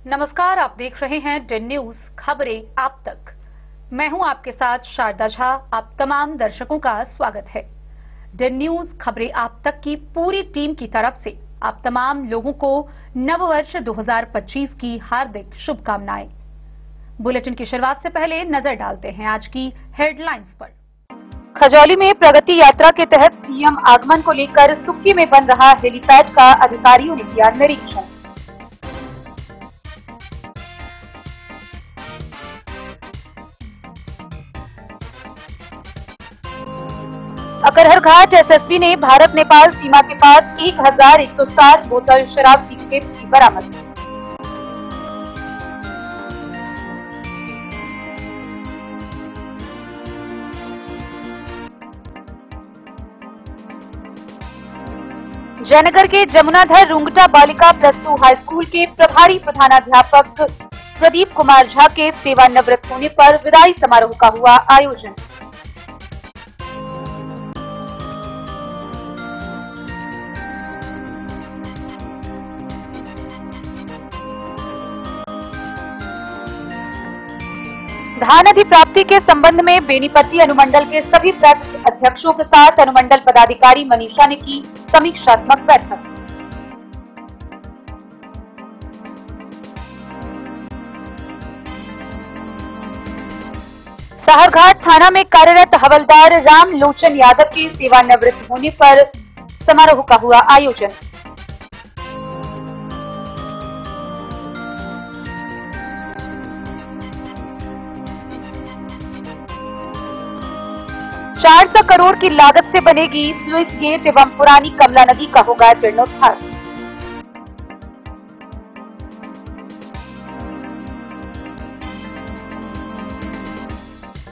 नमस्कार, आप देख रहे हैं डेन न्यूज खबरें आप तक। मैं हूं आपके साथ शारदा झा। आप तमाम दर्शकों का स्वागत है। डेन न्यूज खबरें आप तक की पूरी टीम की तरफ से आप तमाम लोगों को नववर्ष 2025 की हार्दिक शुभकामनाएं। बुलेटिन की शुरुआत से पहले नजर डालते हैं आज की हेडलाइंस पर। खजौली में प्रगति यात्रा के तहत सीएम आगमन को लेकर सुक्की में बन रहा हेलीपैड का अधिकारियों ने किया निरीक्षण। अकरहर घाट एसएसबी ने भारत नेपाल सीमा के पास 1160 बोतल शराब की बरामद। जयनगर के जमुनाधर रुंगटा बालिका +2 हाई स्कूल के प्रभारी प्रधानाध्यापक प्रदीप कुमार झा के सेवानिवृत्त होने पर विदाई समारोह का हुआ आयोजन। धान अधिप्राप्ति के संबंध में बेनीपट्टी अनुमंडल के सभी पैक्स अध्यक्षों के साथ अनुमंडल पदाधिकारी मनीषा ने की समीक्षात्मक बैठक। साहरघाट थाना में कार्यरत हवलदार राम लोचन यादव के सेवानिवृत्त होने पर समारोह का हुआ आयोजन। ₹400 करोड़ की लागत से बनेगी स्लुइस गेट एवं पुरानी कमला नदी का होगा जीर्णोद्धार।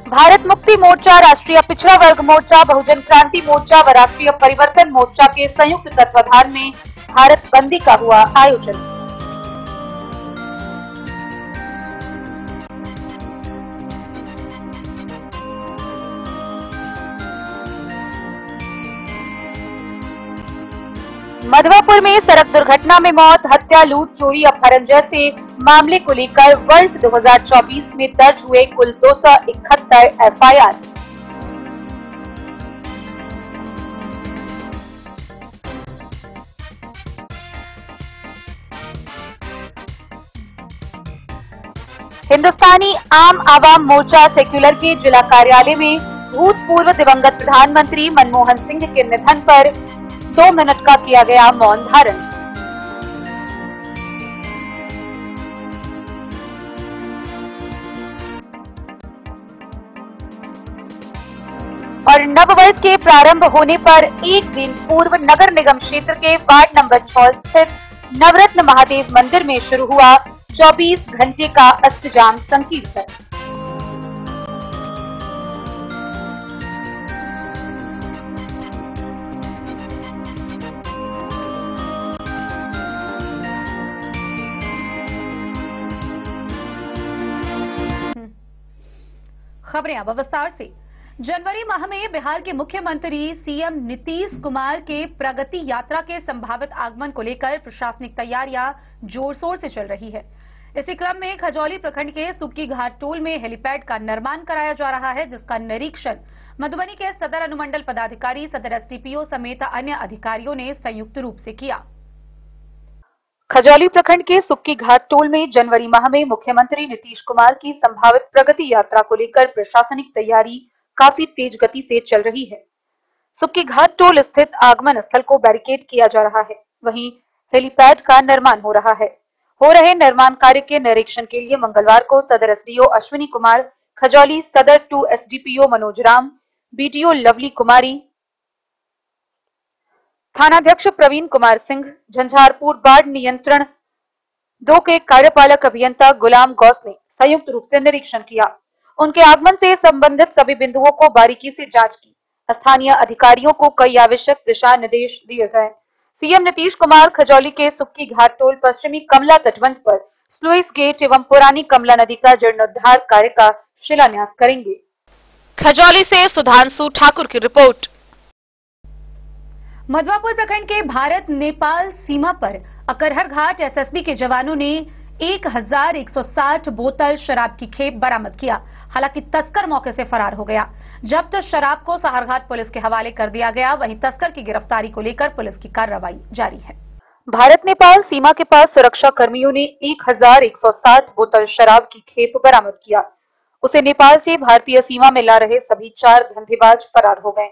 भारत मुक्ति मोर्चा, राष्ट्रीय पिछड़ा वर्ग मोर्चा, बहुजन क्रांति मोर्चा व राष्ट्रीय परिवर्तन मोर्चा के संयुक्त तत्वाधान में भारत बंदी का हुआ आयोजन। मधवापुर में सड़क दुर्घटना में मौत, हत्या, लूट, चोरी, अपहरण जैसे मामले को लेकर वर्ष 2024 में दर्ज हुए कुल 271 एफआईआर। हिंदुस्तानी आम आवाम मोर्चा सेक्युलर के जिला कार्यालय में भूतपूर्व दिवंगत प्रधानमंत्री मनमोहन सिंह के निधन पर 2 मिनट का किया गया मौन धारण। और नववर्ष के प्रारंभ होने पर एक दिन पूर्व नगर निगम क्षेत्र के वार्ड नंबर 6 स्थित नवरत्न महादेव मंदिर में शुरू हुआ 24 घंटे का अष्टजाम संकीर्तन। खबरें अब विस्तार से। जनवरी माह में बिहार के मुख्यमंत्री सीएम नीतीश कुमार के प्रगति यात्रा के संभावित आगमन को लेकर प्रशासनिक तैयारियां जोर शोर से चल रही है। इसी क्रम में खजौली प्रखंड के सुक्की घाट टोल में हेलीपैड का निर्माण कराया जा रहा है, जिसका निरीक्षण मधुबनी के सदर अनुमंडल पदाधिकारी, सदर एसडीपीओ समेत अन्य अधिकारियों ने संयुक्त रूप से किया। खजौली प्रखंड के सुक्की घाट टोल में जनवरी माह में मुख्यमंत्री नीतीश कुमार की संभावित प्रगति यात्रा को लेकर प्रशासनिक तैयारी काफी तेज गति से चल रही है। सुक्की घाट टोल स्थित आगमन स्थल को बैरिकेड किया जा रहा है, वहीं हेलीपैड का निर्माण हो रहा है। हो रहे निर्माण कार्य के निरीक्षण के लिए मंगलवार को सदर SDO Ashwini Kumar, Khajauli Sadar 2 SDPO Manoj Ram, BDO Lovely Kumari, थानाध्यक्ष प्रवीण कुमार सिंह, झंझारपुर बाढ़ नियंत्रण 2 के कार्यपालक अभियंता गुलाम गौस ने संयुक्त रूप से निरीक्षण किया। उनके आगमन से संबंधित सभी बिंदुओं को बारीकी से जांच की। स्थानीय अधिकारियों को कई आवश्यक दिशा निर्देश दिए गए। सीएम नीतीश कुमार खजौली के सुक्की घाट टोल पश्चिमी कमला तटबंध पर स्लुइस गेट एवं पुरानी कमला नदी का जीर्णोद्धार कार्य का शिलान्यास करेंगे। खजौली से सुधांशु ठाकुर की रिपोर्ट। मधवापुर प्रखंड के भारत नेपाल सीमा पर अकरहर घाट एसएसबी के जवानों ने 1160 बोतल शराब की खेप बरामद किया। हालांकि तस्कर मौके से फरार हो गया। जब्त शराब को साहरघाट पुलिस के हवाले कर दिया गया। वहीं तस्कर की गिरफ्तारी को लेकर पुलिस की कार्रवाई जारी है। भारत नेपाल सीमा के पास सुरक्षा कर्मियों ने 1160 बोतल शराब की खेप बरामद किया। उसे नेपाल से भारतीय सीमा में ला रहे सभी 4 धंधेबाज फरार हो गए।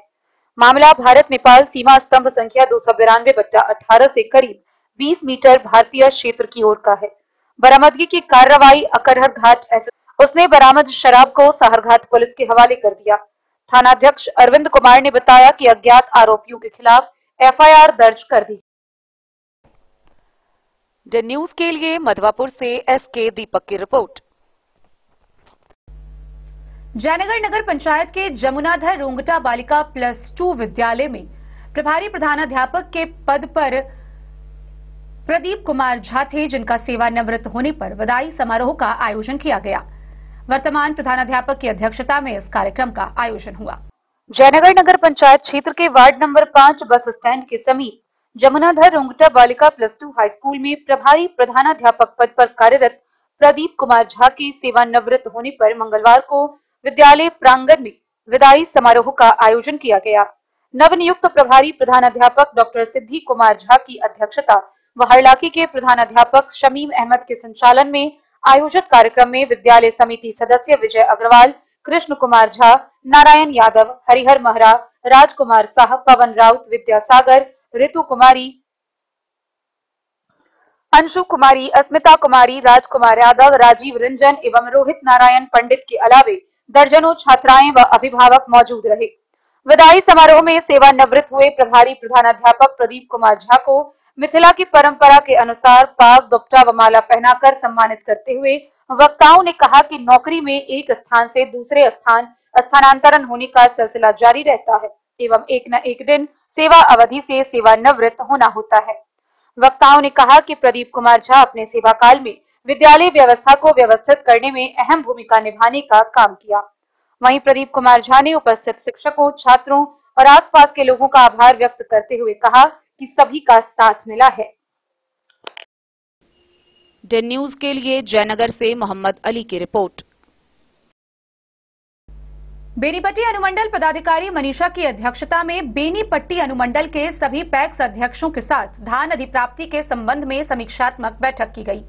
मामला भारत नेपाल सीमा स्तंभ संख्या 292/18 से करीब 20 मीटर भारतीय क्षेत्र की ओर का है। बरामदगी की कार्रवाई अकरहर घाट उसने बरामद शराब को साहरघाट पुलिस के हवाले कर दिया। थानाध्यक्ष अरविंद कुमार ने बताया कि अज्ञात आरोपियों के खिलाफ एफआईआर दर्ज कर दी। द न्यूज के लिए मधवापुर से एसके दीपक की रिपोर्ट। जयनगर नगर पंचायत के जमुनाधर रोंगटा बालिका +2 विद्यालय में प्रभारी प्रधानाध्यापक के पद पर प्रदीप कुमार झा थे, जिनका सेवानिवृत्त होने पर विदाई समारोह का आयोजन किया गया। वर्तमान प्रधानाध्यापक की अध्यक्षता में इस कार्यक्रम का आयोजन हुआ। जयनगर नगर पंचायत क्षेत्र के वार्ड नंबर 5 बस स्टैंड के समीप जमुनाधर रोंगटा बालिका +2 हाई स्कूल में प्रभारी प्रधानाध्यापक पद पर कार्यरत प्रदीप कुमार झा के सेवानिवृत्त होने पर मंगलवार को विद्यालय प्रांगण में विदाई समारोह का आयोजन किया गया। नवनियुक्त प्रभारी प्रधानाध्यापक डॉक्टर सिद्धि कुमार झा की अध्यक्षता व हरलाखी के प्रधानाध्यापक शमीम अहमद के संचालन में आयोजित कार्यक्रम में विद्यालय समिति सदस्य विजय अग्रवाल, कृष्ण कुमार झा, नारायण यादव, हरिहर महरा, राजकुमार साह, पवन राउत, विद्यासागर, ऋतु कुमारी, अंशु कुमारी, अस्मिता कुमारी, राजकुमार यादव, राजीव रंजन एवं रोहित नारायण पंडित के अलावे दर्जनों छात्राएं व अभिभावक मौजूद रहे। विदाई समारोह में सेवानिवृत्त हुए प्रभारी प्रधानाध्यापक प्रदीप कुमार झा को मिथिला की परंपरा के अनुसार पाग, दुपट्टा व माला पहनाकर सम्मानित करते हुए वक्ताओं ने कहा कि नौकरी में एक स्थान से दूसरे स्थान स्थानांतरण होने का सिलसिला जारी रहता है एवं एक न एक दिन सेवा अवधि से सेवानिवृत्त होना होता है। वक्ताओं ने कहा कि प्रदीप कुमार झा अपने सेवा काल में विद्यालय व्यवस्था को व्यवस्थित करने में अहम भूमिका निभाने का काम किया। वहीं प्रदीप कुमार झा ने उपस्थित शिक्षकों, छात्रों और आसपास के लोगों का आभार व्यक्त करते हुए कहा कि सभी का साथ मिला है। द न्यूज के लिए जयनगर से मोहम्मद अली की रिपोर्ट। बेनीपट्टी अनुमंडल पदाधिकारी मनीषा की अध्यक्षता में बेनीपट्टी अनुमंडल के सभी पैक्स अध्यक्षों के साथ धान अधिप्राप्ति के संबंध में समीक्षात्मक बैठक की गई।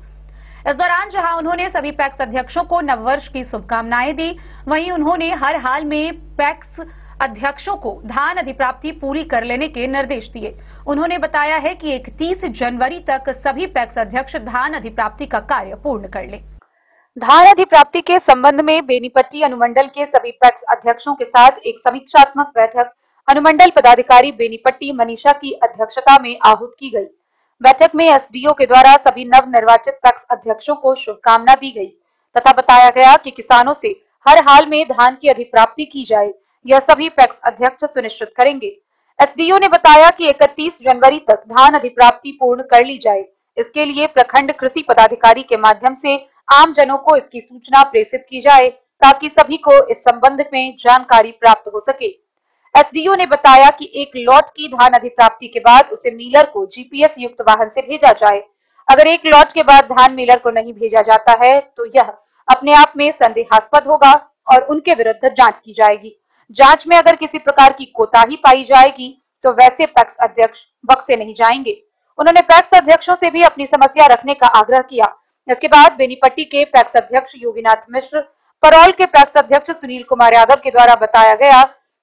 इस दौरान जहां उन्होंने सभी पैक्स अध्यक्षों को नववर्ष की शुभकामनाएं दी, वहीं उन्होंने हर हाल में पैक्स अध्यक्षों को धान अधिप्राप्ति पूरी कर लेने के निर्देश दिए। उन्होंने बताया है कि 31 जनवरी तक सभी पैक्स अध्यक्ष धान अधिप्राप्ति का कार्य पूर्ण कर लें। धान अधिप्राप्ति के संबंध में बेनीपट्टी अनुमंडल के सभी पैक्स अध्यक्षों के साथ एक समीक्षात्मक बैठक अनुमंडल पदाधिकारी बेनीपट्टी मनीषा की अध्यक्षता में आहूत की गई। बैठक में एसडीओ के द्वारा सभी नव निर्वाचित पैक्स अध्यक्षों को शुभकामना दी गई तथा बताया गया कि किसानों से हर हाल में धान की अधिप्राप्ति की जाए, यह सभी पैक्स अध्यक्ष सुनिश्चित करेंगे। एसडीओ ने बताया कि 31 जनवरी तक धान अधिप्राप्ति पूर्ण कर ली जाए। इसके लिए प्रखंड कृषि पदाधिकारी के माध्यम से आम जनों को इसकी सूचना प्रेषित की जाए ताकि सभी को इस संबंध में जानकारी प्राप्त हो सके। एसडीओ ने बताया कि एक लॉट की धान अधिप्राप्ति के बाद उसे मिलर को जीपीएस युक्त वाहन से भेजा जाए। अगर एक लॉट के बाद धान मिलर को नहीं भेजा जाता है तो यह अपने आप में संदेहास्पद होगा और उनके विरुद्ध जांच की जाएगी। जांच में अगर किसी प्रकार की कोताही पाई जाएगी तो वैसे पैक्स अध्यक्ष बक्से नहीं जाएंगे। उन्होंने पैक्स अध्यक्षों से भी अपनी समस्या रखने का आग्रह किया। इसके बाद बेनीपट्टी के पैक्स अध्यक्ष योगीनाथ मिश्र, परौल के पैक्स अध्यक्ष सुनील कुमार यादव के द्वारा बताया गया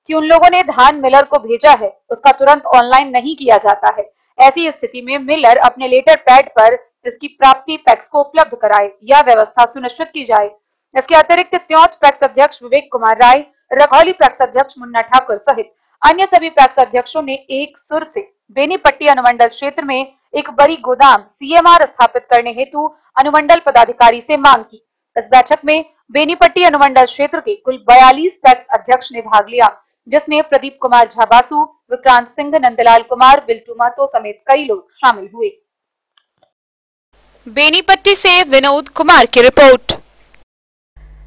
कि उन लोगों ने धान मिलर को भेजा है, उसका तुरंत ऑनलाइन नहीं किया जाता है। ऐसी स्थिति में मिलर अपने लेटर पैड पर इसकी प्राप्ति पैक्स को उपलब्ध कराए, यह व्यवस्था सुनिश्चित की जाए। इसके अतिरिक्त त्योंत पैक्स अध्यक्ष विवेक कुमार राय, रघौली पैक्स अध्यक्ष मुन्ना ठाकुर सहित अन्य सभी पैक्स अध्यक्षों ने एक सुर से बेनीपट्टी अनुमंडल क्षेत्र में एक बड़ी गोदाम सीएमआर स्थापित करने हेतु अनुमंडल पदाधिकारी से मांग की। इस बैठक में बेनीपट्टी अनुमंडल क्षेत्र के कुल 42 पैक्स अध्यक्ष ने भाग लिया, जिसमें प्रदीप कुमार झा बासु, विक्रांत सिंह, नंदलाल कुमार, बिल्टू महतो समेत कई लोग शामिल हुए। बेनीपट्टी से विनोद कुमार की रिपोर्ट।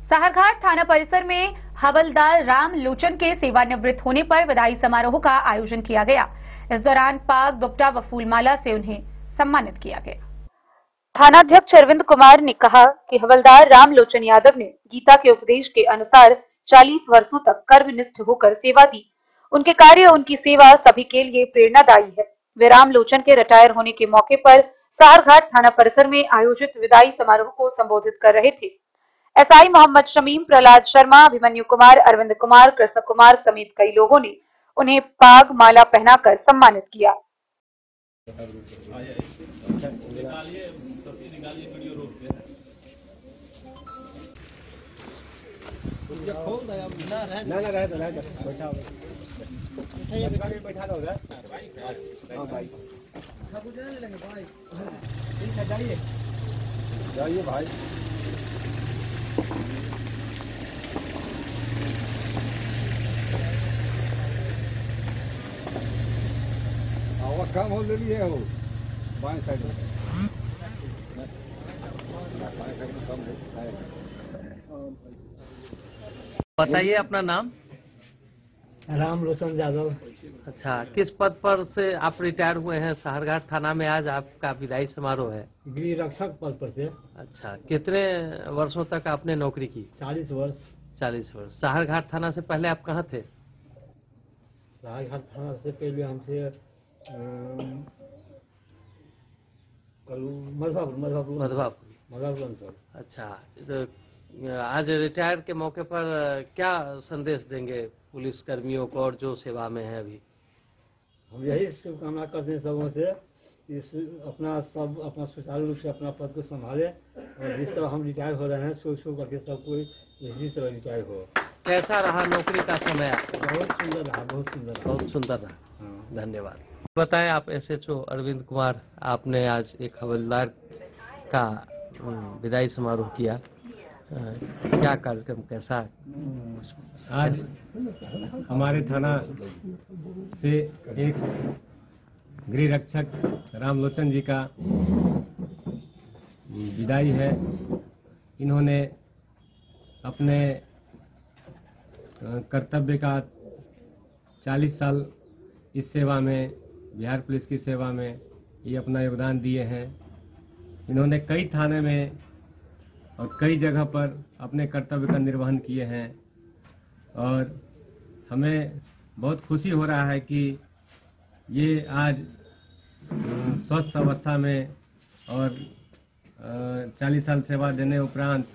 साहरघाट थाना परिसर में हवलदार राम लोचन के सेवानिवृत्त होने पर विदाई समारोह का आयोजन किया गया। इस दौरान पाग, दुपट्टा व फूलमाला से उन्हें सम्मानित किया गया। थानाध्यक्ष अरविंद कुमार ने कहा कि हवलदार रामलोचन यादव ने गीता के उपदेश के अनुसार 40 वर्षों तक कर्मनिष्ठ होकर सेवा दी। उनके कार्य, उनकी सेवा सभी के लिए प्रेरणादायी है। वे रामलोचन के रिटायर होने के मौके पर सारघाट थाना परिसर में आयोजित विदाई समारोह को संबोधित कर रहे थे। एसआई मोहम्मद शमीम, प्रहलाद शर्मा, अभिमन्यु कुमार, अरविंद कुमार, कृष्ण कुमार समेत कई लोगों ने उन्हें पाग माला पहनाकर सम्मानित किया। बैठा दो भाई, जाइए भाई। हवा कम हो रही है, वो बाएं साइड में, बाएं साइड में कम है। बताइए अपना नाम। रामलोचन यादव। अच्छा, किस पद पर से आप रिटायर हुए हैं? सारघाट थाना में आज आपका विदाई समारोह है। गृह रक्षक पद पर से। अच्छा, कितने वर्षों तक आपने नौकरी की? 40 वर्ष। 40 वर्ष। सारघाट थाना से पहले आप कहाँ थे? सारघाट थाना से पहले हमसे मधुबापुर। अच्छा, तो आज रिटायर के मौके पर क्या संदेश देंगे पुलिस कर्मियों को और जो सेवा में है अभी? हम यही शुभकामना करते हैं सबों से, अपना सुचारू रूप से अपना पद को संभाले और जिस तरह हम रिटायर हो रहे हैं सो करके सबको इसी तरह रिटायर हो। कैसा रहा नौकरी का समय? बहुत सुंदर रहा, बहुत सुंदर रहा। हाँ। धन्यवाद। बताएं आप SHO अरविंद कुमार, आपने आज एक हवलदार का विदाई समारोह किया, क्या कार्यक्रम कैसा? आज हमारे थाना से एक गृह रक्षक रामलोचन जी का विदाई है। इन्होंने अपने कर्तव्य का 40 साल इस सेवा में, बिहार पुलिस की सेवा में ये अपना योगदान दिए हैं। इन्होंने कई थाने में और कई जगह पर अपने कर्तव्य का निर्वहन किए हैं और हमें बहुत खुशी हो रहा है कि ये आज स्वस्थ अवस्था में और 40 साल सेवा देने उपरांत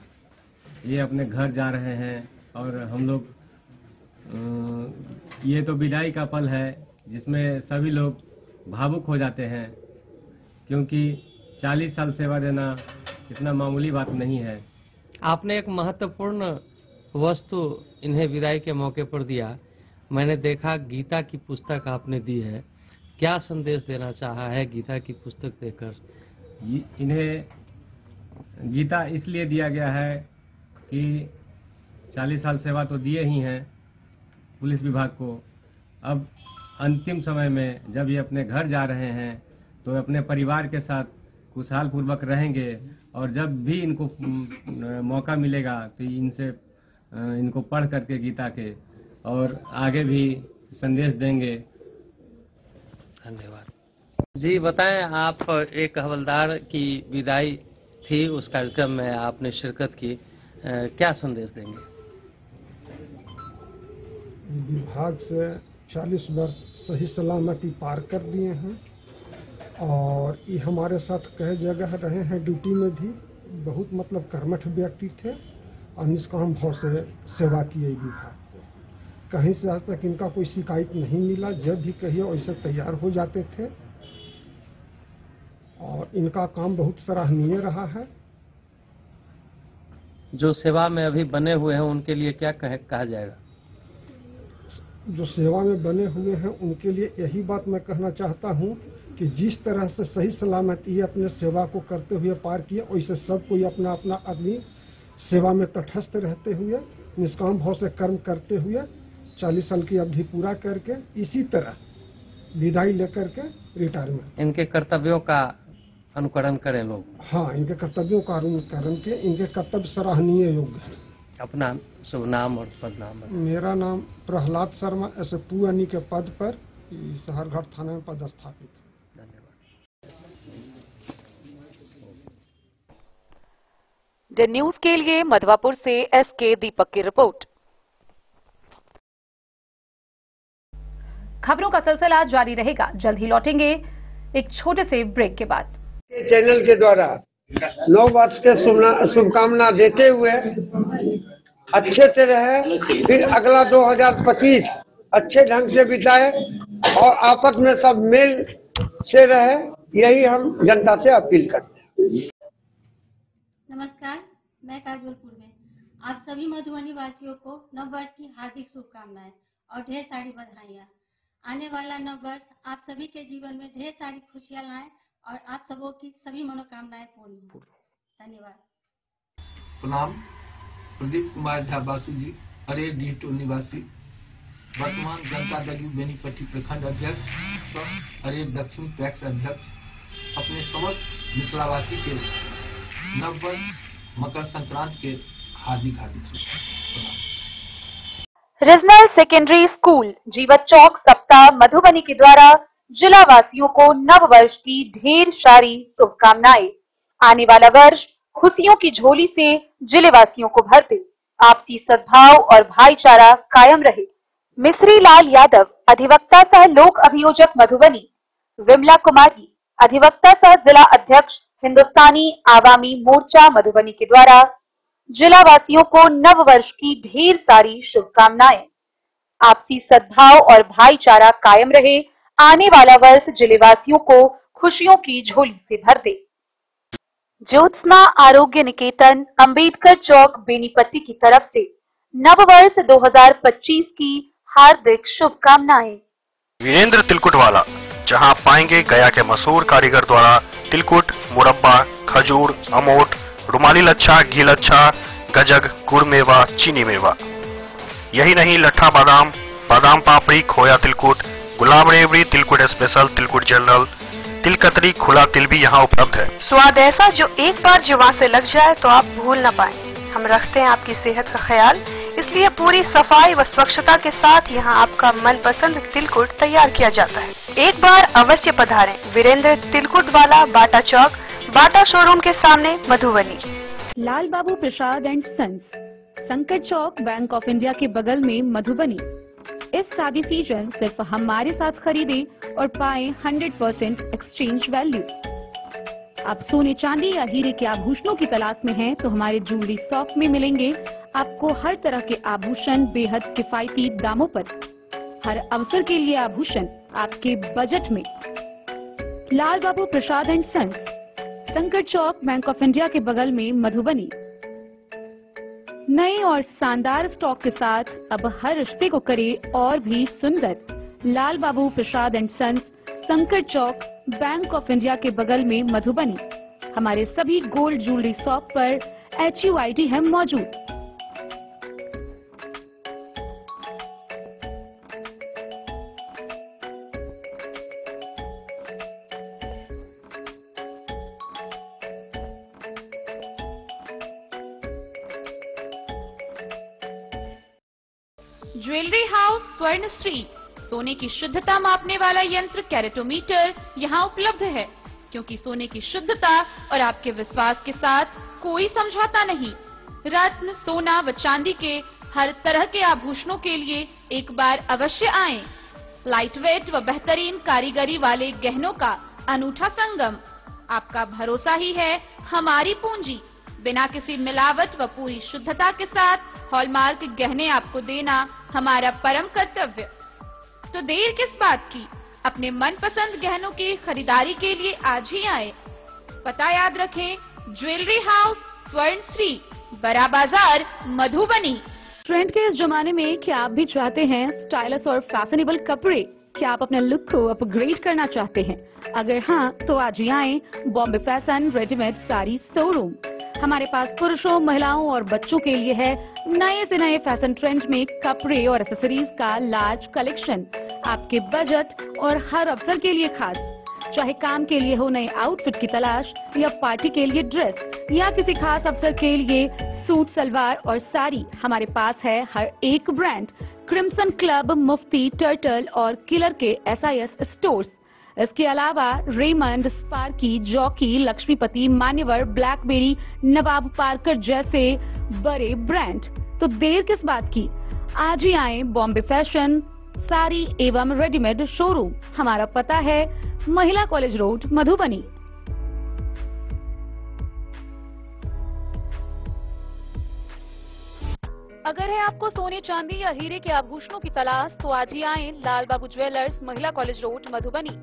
ये अपने घर जा रहे हैं और हम लोग ये तो विदाई का पल है जिसमें सभी लोग भावुक हो जाते हैं, क्योंकि 40 साल सेवा देना इतना मामूली बात नहीं है। आपने एक महत्वपूर्ण वस्तु इन्हें विदाई के मौके पर दिया। मैंने देखा गीता की पुस्तक आपने दी है, क्या संदेश देना चाहा है गीता की पुस्तक देकर? इन्हें गीता इसलिए दिया गया है कि 40 साल सेवा तो दिए ही हैं पुलिस विभाग को, अब अंतिम समय में जब ये अपने घर जा रहे हैं तो अपने परिवार के साथ खुशहाल पूर्वक रहेंगे और जब भी इनको मौका मिलेगा तो इनको पढ़ करके गीता के और आगे भी संदेश देंगे। धन्यवाद जी। बताएं, आप एक हवलदार की विदाई थी, उस कार्यक्रम में आपने शिरकत की, क्या संदेश देंगे? विभाग से 40 वर्ष सही सलामती पार कर दिए हैं और ये हमारे साथ कई जगह रहे हैं, ड्यूटी में भी बहुत मतलब कर्मठ व्यक्ति थे और निष्काम भाव से सेवा किए विभाग को। कहीं से आज तक इनका कोई शिकायत नहीं मिला, जब भी कहिए वैसे तैयार हो जाते थे और इनका काम बहुत सराहनीय रहा है। जो सेवा में अभी बने हुए हैं उनके लिए क्या कहा जाएगा? जो सेवा में बने हुए हैं उनके लिए यही बात मैं कहना चाहता हूं कि जिस तरह से सही सलामती अपने सेवा को करते हुए पार किया, वैसे सब कोई अपना अपना आदमी सेवा में तटस्थ रहते हुए निष्काम भाव से कर्म करते हुए 40 साल की अवधि पूरा करके इसी तरह विदाई लेकर के रिटायरमेंट। इनके कर्तव्यों का अनुकरण करें लोग। हाँ, इनके कर्तव्यों का अनुकरण के, इनके कर्तव्य सराहनीय योग्य है। अपना शुभ नाम और पद नाम? मेरा नाम प्रहलाद शर्मा, SPO के पद पर सारघाट थाना में पदस्थापित। धन्यवाद। डी न्यूज के लिए मधवापुर से एसके दीपक की रिपोर्ट। खबरों का सिलसिला जारी रहेगा, जल्द ही लौटेंगे एक छोटे से ब्रेक के बाद। चैनल के द्वारा 9 वर्ष के शुभकामना देते हुए अच्छे से रहे, फिर अगला 2025 अच्छे ढंग से बिताए और आपस में सब मेल से रहे, यही हम जनता से अपील करते हैं। नमस्कार, मैं काजोल पूर्वे आप सभी मधुबनी वासियों को नव वर्ष की हार्दिक शुभकामनाएं और ढेर सारी बधाइयाँ। आने वाला नव वर्ष आप सभी के जीवन में ढेर सारी खुशियां लाए और आप सबों की सभी मनोकामनाएं पूर्ण हो। धन्यवाद। प्रणाम, प्रदीप कुमार झा बासु जी, अरे डिहटो निवासी, वर्तमान जनता दल यू बेनीपट्टी प्रखंड अध्यक्ष, अरे दक्षिणी पैक्स अध्यक्ष, अपने समस्त मिथिलावासी के नव वर्ष मकर संक्रांति के हार्दिक शुभकामनाएं। रीजनल सेकेंडरी स्कूल जीवत चौक सप्ताह मधुबनी के द्वारा जिला वासियों को नव वर्ष की ढेर सारी शुभकामनाएं। आने वाला वर्ष खुशियों की झोली से जिले वासियों को भर दे, आपसी सद्भाव और भाईचारा कायम रहे। मिश्री लाल यादव, अधिवक्ता सह लोक अभियोजक मधुबनी। विमला कुमारी, अधिवक्ता सह जिला अध्यक्ष हिंदुस्तानी आवामी मोर्चा मधुबनी के द्वारा जिला वासियों को नव वर्ष की ढेर सारी शुभकामनाएं। आपसी सद्भाव और भाईचारा कायम रहे, आने वाला वर्ष जिले वासियों को खुशियों की झोली से भर दे। ज्योत्सना आरोग्य निकेतन, अंबेडकर चौक, बेनीपट्टी की तरफ से नव वर्ष 2025 की हार्दिक शुभकामनाएं। वीरेंद्र तिलकुट वाला, जहां पाएंगे गया के मशहूर कारीगर द्वारा तिलकुट, मुरब्बा, खजूर, अमोट, रुमाली लच्छा, घी लच्छा, गजक, गुड़ मेवा, चीनी मेवा। यही नहीं, लट्ठा बादाम, बादाम पापड़ी, खोया तिलकुट, गुलाब रेवड़ी, तिलकुट स्पेशल, तिलकुट जनरल, तिलकतरी, खुला तिल भी यहाँ उपलब्ध है। स्वाद ऐसा जो एक बार जुबान से लग जाए तो आप भूल न पाए। हम रखते हैं आपकी सेहत का ख्याल, इसलिए पूरी सफाई व स्वच्छता के साथ यहाँ आपका मनपसंद तिलकुट तैयार किया जाता है। एक बार अवश्य पधारें। वीरेंद्र तिलकुट वाला, बाटा चौक, बाटा शोरूम के सामने, मधुबनी। लाल बाबू प्रसाद एंड सन्स, संकट चौक, बैंक ऑफ इंडिया के बगल में, मधुबनी। इस शादी सीजन सिर्फ हमारे साथ खरीदे और पाए 100% एक्सचेंज वैल्यू। आप सोने चांदी या हीरे के आभूषणों की तलाश में हैं तो हमारे ज्वेलरी शॉप में मिलेंगे आपको हर तरह के आभूषण बेहद किफायती दामों पर। हर अवसर के लिए आभूषण आपके बजट में। लाल बाबू प्रसाद एंड सन्स, संकट चौक, बैंक ऑफ इंडिया के बगल में, मधुबनी। नए और शानदार स्टॉक के साथ अब हर रिश्ते को करे और भी सुंदर। लाल बाबू प्रसाद एंड सन्स, संकट चौक, बैंक ऑफ इंडिया के बगल में, मधुबनी। हमारे सभी गोल्ड ज्वेलरी शॉप पर HUID है मौजूद। ज्वेलरी हाउस स्वर्णश्री, सोने की शुद्धता मापने वाला यंत्र कैरेटोमीटर यहाँ उपलब्ध है, क्योंकि सोने की शुद्धता और आपके विश्वास के साथ कोई समझौता नहीं। रत्न, सोना व चांदी के हर तरह के आभूषणों के लिए एक बार अवश्य आएं। लाइट वेट व बेहतरीन कारीगरी वाले गहनों का अनूठा संगम। आपका भरोसा ही है हमारी पूंजी। बिना किसी मिलावट व पूरी शुद्धता के साथ हॉलमार्क गहने आपको देना हमारा परम कर्तव्य। तो देर किस बात की, अपने मनपसंद गहनों की खरीदारी के लिए आज ही आए। पता याद रखें, ज्वेलरी हाउस स्वर्णश्री, बड़ा बाजार, मधुबनी। ट्रेंड के इस जमाने में क्या आप भी चाहते हैं स्टाइलिश और फैशनेबल कपड़े? क्या आप अपने लुक को अपग्रेड करना चाहते हैं? अगर हाँ, तो आज ही आए Bombay fashion readymade sari showroom. हमारे पास पुरुषों, महिलाओं और बच्चों के लिए है नए से नए फैशन ट्रेंड में कपड़े और एक्सेसरीज का लार्ज कलेक्शन। आपके बजट और हर अवसर के लिए खास। चाहे काम के लिए हो नए आउटफिट की तलाश, या पार्टी के लिए ड्रेस, या किसी खास अवसर के लिए सूट, सलवार और साड़ी, हमारे पास है हर एक ब्रांड। क्रिम्सन क्लब, मुफ्ती, टर्टल और किलर के SIS स्टोर्स। इसके अलावा रेमंड, स्पार्की, जॉकी, लक्ष्मीपति, मान्यवर, ब्लैकबेरी, नवाब पार्कर जैसे बड़े ब्रांड। तो देर किस बात की, आज ही आए बॉम्बे फैशन साड़ी एवं रेडीमेड शोरूम। हमारा पता है महिला कॉलेज रोड, मधुबनी। अगर है आपको सोने, चांदी या हीरे के आभूषणों की तलाश तो आज ही आए लाल बाबू ज्वेलर्स, महिला कॉलेज रोड, मधुबनी।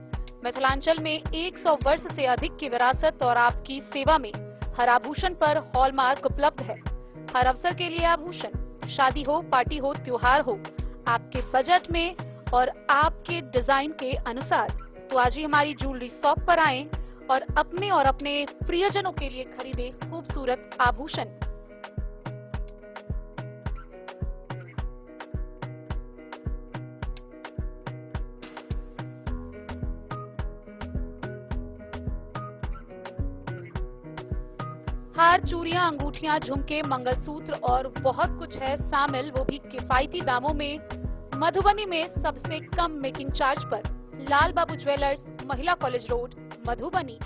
मिथिलांचल में 100 वर्ष से अधिक की विरासत और आपकी सेवा में हर आभूषण पर हॉलमार्क उपलब्ध है। हर अवसर के लिए आभूषण, शादी हो, पार्टी हो, त्योहार हो, आपके बजट में और आपके डिजाइन के अनुसार। तो आज ही हमारी ज्वेलरी शॉप पर आएं और अपने प्रियजनों के लिए खरीदे खूबसूरत आभूषण। हार, चूड़ियां, अंगूठियां, झुमके, मंगलसूत्र और बहुत कुछ है शामिल, वो भी किफायती दामों में। मधुबनी में सबसे कम मेकिंग चार्ज पर लाल बाबू ज्वेलर्स, महिला कॉलेज रोड, मधुबनी।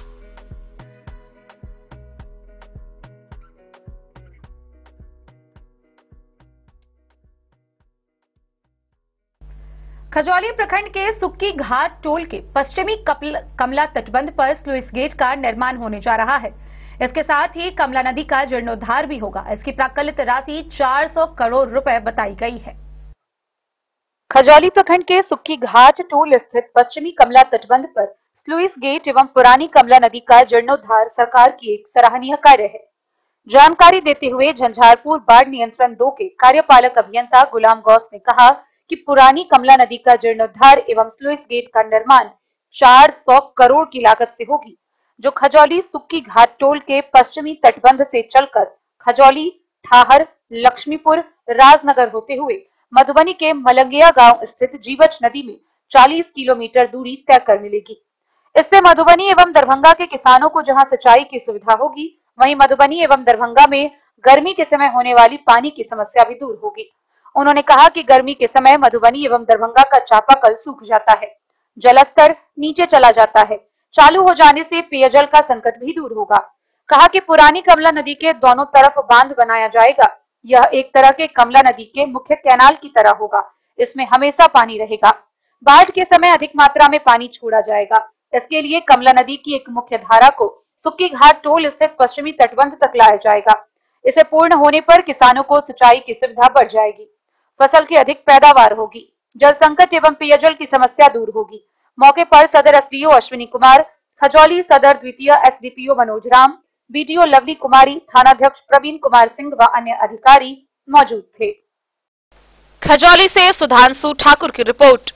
खजौली प्रखंड के सुक्की घाट टोल के पश्चिमी कमला तटबंध पर स्लुइस गेट का निर्माण होने जा रहा है। इसके साथ ही कमला नदी का जीर्णोद्धार भी होगा। इसकी प्राकलित राशि 400 करोड़ रुपए बताई गई है। खजौली प्रखंड के सुक्की घाट टोल स्थित पश्चिमी कमला तटबंध पर स्लुइस गेट एवं पुरानी कमला नदी का जीर्णोद्धार सरकार की एक सराहनीय कार्य है। जानकारी देते हुए झंझारपुर बाढ़ नियंत्रण 2 के कार्यपालक अभियंता गुलाम गौस ने कहा कि पुरानी कमला नदी का जीर्णोद्धार एवं स्लुइस गेट का निर्माण 400 करोड़ की लागत से होगी, जो खजौली सुक्की घाट टोल के पश्चिमी तटबंध से चलकर खजौली, ठाहर, लक्ष्मीपुर, राजनगर होते हुए मधुबनी के मलंगिया गांव स्थित जीवछ नदी में 40 किलोमीटर दूरी तय कर मिलेगी। इससे मधुबनी एवं दरभंगा के किसानों को जहां सिंचाई की सुविधा होगी, वहीं मधुबनी एवं दरभंगा में गर्मी के समय होने वाली पानी की समस्या भी दूर होगी। उन्होंने कहा कि गर्मी के समय मधुबनी एवं दरभंगा का चापाकल सूख जाता है, जलस्तर नीचे चला जाता है। चालू हो जाने से पेयजल का संकट भी दूर होगा। कहा कि पुरानी कमला नदी के दोनों तरफ बांध बनाया जाएगा। यह एक तरह के कमला नदी के मुख्य कैनाल की तरह होगा। इसमें हमेशा पानी रहेगा। बाढ़ के समय अधिक मात्रा में पानी छोड़ा जाएगा। इसके लिए कमला नदी की एक मुख्य धारा को सुक्की घाट टोल स्थित पश्चिमी तटबंध तक लाया जाएगा। इसे पूर्ण होने पर किसानों को सिंचाई की सुविधा बढ़ जाएगी, फसल की अधिक पैदावार होगी, जल संकट एवं पेयजल की समस्या दूर होगी। मौके पर सदर एसडीओ अश्विनी कुमार, खजौली सदर द्वितीय एसडीपीओ मनोज राम, बीडीओ लवली कुमारी, थानाध्यक्ष प्रवीण कुमार सिंह व अन्य अधिकारी मौजूद थे। खजौली से सुधांशु ठाकुर की रिपोर्ट।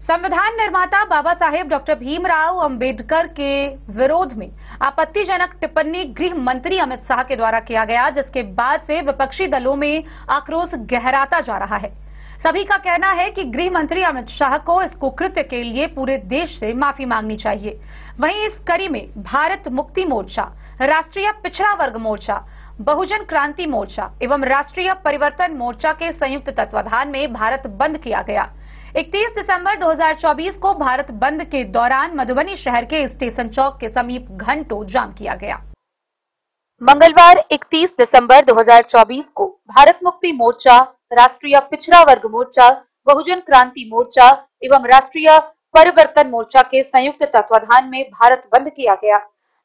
संविधान निर्माता बाबा साहेब डॉक्टर भीमराव अंबेडकर के विरोध में आपत्तिजनक टिप्पणी गृह मंत्री अमित शाह के द्वारा किया गया, जिसके बाद से विपक्षी दलों में आक्रोश गहराता जा रहा है। सभी का कहना है कि गृह मंत्री अमित शाह को इस कुकृत्य के लिए पूरे देश से माफी मांगनी चाहिए। वहीं इस कड़ी में भारत मुक्ति मोर्चा, राष्ट्रीय पिछड़ा वर्ग मोर्चा, बहुजन क्रांति मोर्चा एवं राष्ट्रीय परिवर्तन मोर्चा के संयुक्त तत्वाधान में भारत बंद किया गया। 31 दिसंबर 2024 को भारत बंद के दौरान मधुबनी शहर के स्टेशन चौक के समीप घंटों जाम किया गया। मंगलवार 31 दिसंबर 2024 को भारत मुक्ति मोर्चा, राष्ट्रीय पिछड़ा वर्ग मोर्चा, बहुजन क्रांति मोर्चा एवं राष्ट्रीय परिवर्तन मोर्चा के संयुक्त तत्वाधान में भारत बंद किया गया,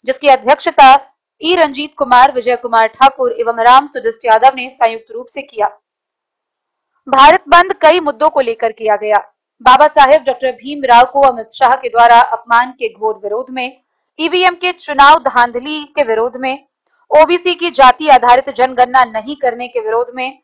जिसकी अध्यक्षता ई रंजीत कुमार, विजय कुमार ठाकुर एवं राम सुदिष्ट यादव ने संयुक्त रूप से किया। भारत बंद कई मुद्दों को लेकर किया गया। बाबा साहेब डॉक्टर भीमराव को अमित शाह के द्वारा अपमान के घोर विरोध में, ईवीएम के चुनाव धांधली के विरोध में, ओबीसी की जाति आधारित जनगणना नहीं करने के विरोध में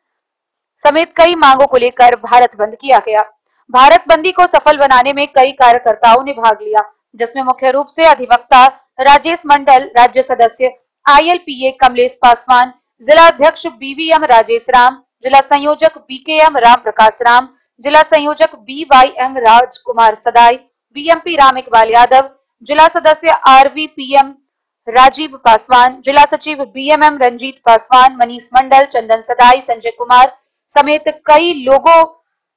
समेत कई मांगों को लेकर भारत बंद किया गया। भारत बंदी को सफल बनाने में कई कार्यकर्ताओं ने भाग लिया, जिसमें मुख्य रूप से अधिवक्ता राजेश मंडल, राज्य सदस्य ILPA कमलेश पासवान, जिला अध्यक्ष BVM राजेश राम, जिला संयोजक BKM राम प्रकाश राम, जिला संयोजक BYM राजकुमार सदाई, BMP राम इकबाल यादव, जिला सदस्य RVPM राजीव पासवान, जिला सचिव BMM रंजीत पासवान, मनीष मंडल, चंदन सदाई, संजय कुमार समेत कई लोगों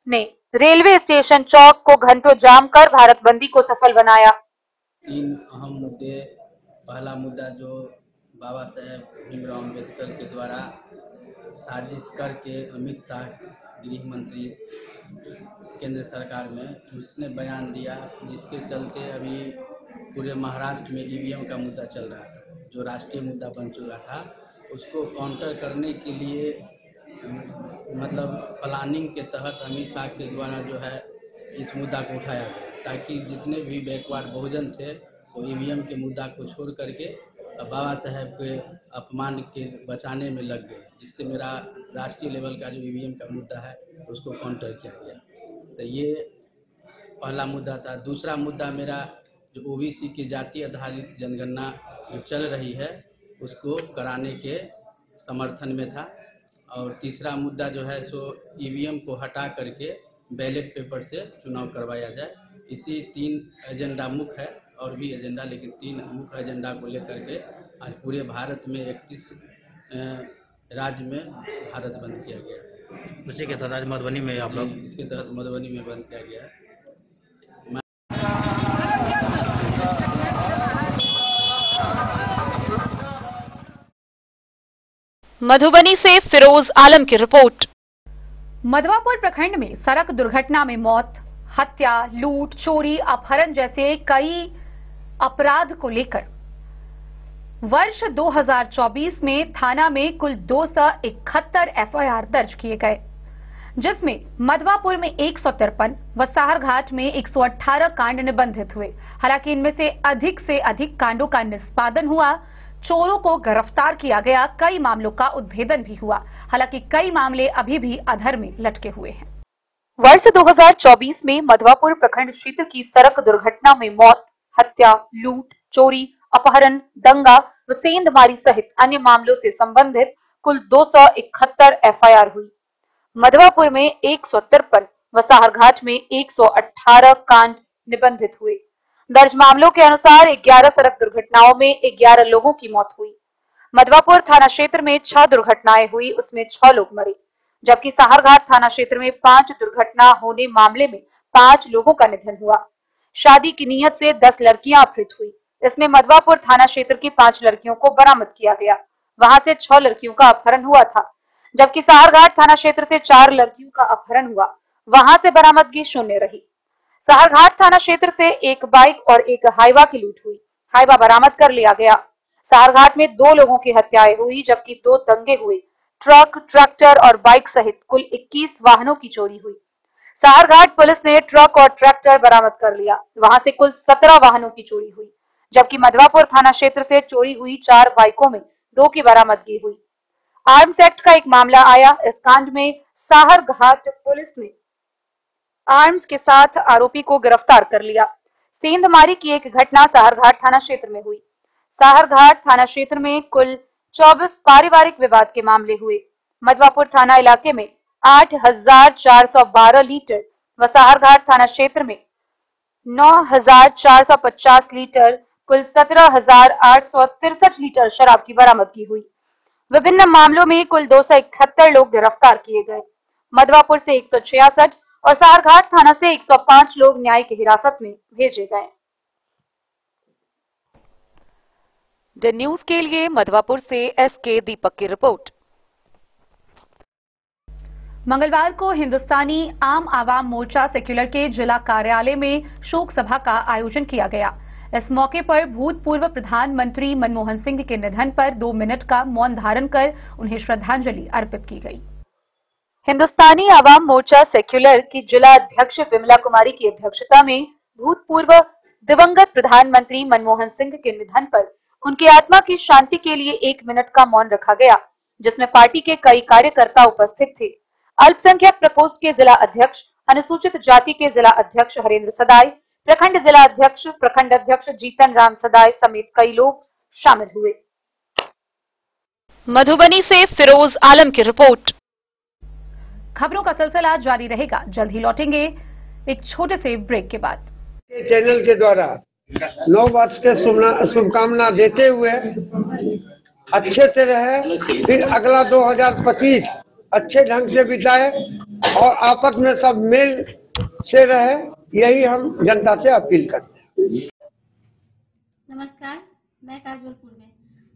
ने रेलवे स्टेशन चौक को घंटों जाम कर भारत बंदी को सफल बनाया। 3 अहम मुद्दे। पहला मुद्दा जो बाबा साहेब भीमराव अम्बेडकर के द्वारा साजिश करके अमित शाह गृह मंत्री केंद्र सरकार में उसने बयान दिया, जिसके चलते अभी पूरे महाराष्ट्र में ईवीएम का मुद्दा चल रहा था, जो राष्ट्रीय मुद्दा बन चुका था। उसको काउंटर करने के लिए मतलब प्लानिंग के तहत अमित शाह के द्वारा जो है इस मुद्दा को उठाया गया, ताकि जितने भी बैकवर्ड बहुजन थे वो ईवीएम के मुद्दा को छोड़ करके बाबा साहेब के अपमान के बचाने में लग गए, जिससे मेरा राष्ट्रीय लेवल का जो ईवीएम का मुद्दा है उसको काउंटर किया गया। तो ये पहला मुद्दा था। दूसरा मुद्दा मेरा जो ओबीसी की जाति आधारित जनगणना जो चल रही है उसको कराने के समर्थन में था। और तीसरा मुद्दा जो है सो ईवीएम को हटा करके बैलेट पेपर से चुनाव करवाया जाए। इसी 3 एजेंडा मुख्य है, और भी एजेंडा, लेकिन 3 मुख्य एजेंडा को लेकर के आज पूरे भारत में 31 राज्य में भारत बंद किया गया। उसी के तहत मधुबनी में आप लोग, इसके तहत मधुबनी में बंद किया गया है। मधुबनी से फिरोज आलम की रिपोर्ट। मधवापुर प्रखंड में सड़क दुर्घटना में मौत, हत्या, लूट, चोरी, अपहरण जैसे कई अपराध को लेकर वर्ष 2024 में थाना में कुल 271 एफआईआर दर्ज किए गए, जिसमें मधवापुर में 153 व साहरघाट में 118 कांड निबंधित हुए। हालांकि इनमें से अधिक कांडों का निष्पादन हुआ, चोरों को गिरफ्तार किया गया, कई मामलों का उद्भेदन भी हुआ। हालांकि कई मामले अभी भी अधर में लटके हुए हैं। वर्ष 2024 में मधवापुर प्रखंड क्षेत्र की सड़क दुर्घटना में मौत, हत्या, लूट, चोरी, अपहरण, दंगा व सेंधमारी सहित अन्य मामलों से संबंधित कुल 271 एफआईआर हुई। मधवापुर में 153 व साहरघाट में 118 कांड निबंधित हुए। दर्ज मामलों के अनुसार 11 सड़क दुर्घटनाओं में 11 लोगों की मौत हुई। मधवापुर थाना क्षेत्र में 6 दुर्घटनाएं हुई, उसमें 6 लोग मरे, जबकि साहरघाट थाना क्षेत्र में 5 दुर्घटना होने मामले में 5 लोगों का निधन हुआ। शादी की नीयत से 10 लड़कियां अपहृत हुई। इसमें मधवापुर थाना क्षेत्र की 5 लड़कियों को बरामद किया गया, वहां से 6 लड़कियों का अपहरण हुआ था, जबकि साहरघाट थाना क्षेत्र से 4 लड़कियों का अपहरण हुआ, वहां से बरामदगी शून्य रही। साहरघाट थाना क्षेत्र से 1 बाइक और 1 हाइवा की लूट हुई, हाइवा बरामद कर लिया गया। साहरघाट में 2 लोगों की हत्याएं हुई, जबकि 2 दंगे हुए। ट्रक, ट्रैक्टर और बाइक सहित कुल 21 वाहनों की चोरी हुई। साहरघाट पुलिस ने ट्रक और ट्रैक्टर बरामद कर लिया, वहां से कुल 17 वाहनों की चोरी हुई, जबकि मधवापुर थाना क्षेत्र से चोरी हुई 4 बाइकों में 2 की बरामदगी हुई। आर्म्स एक्ट का एक मामला आया। इस कांड में साहरघाट पुलिस ने आर्म्स के साथ आरोपी को गिरफ्तार कर लिया। सेंधमारी की एक घटना साहरघाट थाना क्षेत्र में हुई। साहरघाट थाना क्षेत्र में कुल 24 पारिवारिक विवाद के मामले हुए। मधवापुर थाना इलाके में 8,412 लीटर व साहरघाट थाना क्षेत्र में 9,450 लीटर, कुल 17,863 लीटर शराब की बरामदगी हुई। विभिन्न मामलों में कुल 271 लोग गिरफ्तार किए गए। मधवापुर से 166 और साहरघाट थाना से 105 लोग न्यायिक हिरासत में भेजे गए। द न्यूज के लिए मधवापुर से एसके दीपक की रिपोर्ट। मंगलवार को हिंदुस्तानी आम आवाम मोर्चा सेक्युलर के जिला कार्यालय में शोक सभा का आयोजन किया गया। इस मौके पर भूतपूर्व प्रधानमंत्री मनमोहन सिंह के निधन पर 2 मिनट का मौन धारण कर उन्हें श्रद्धांजलि अर्पित की गई। हिंदुस्तानी आवाम मोर्चा सेक्युलर की जिला अध्यक्ष विमला कुमारी की अध्यक्षता में भूतपूर्व दिवंगत प्रधानमंत्री मनमोहन सिंह के निधन पर उनकी आत्मा की शांति के लिए 1 मिनट का मौन रखा गया, जिसमें पार्टी के कई कार्यकर्ता उपस्थित थे। अल्पसंख्यक प्रकोष्ठ के जिला अध्यक्ष, अनुसूचित जाति के जिला अध्यक्ष हरेंद्र सदाई, प्रखंड जिला अध्यक्ष, प्रखंड अध्यक्ष जीतन राम सदाई समेत कई लोग शामिल हुए। मधुबनी से फिरोज आलम की रिपोर्ट। खबरों का सिलसिला जारी रहेगा, जल्द ही लौटेंगे एक छोटे से ब्रेक के बाद। चैनल के द्वारा 9 वर्ष के शुभकामना देते हुए अच्छे से रहे, फिर अगला 2025 अच्छे ढंग से बिताए और आपस में सब से रहे, यही हम जनता से अपील करते हैं। नमस्कार, मैं काजोल पूर्वे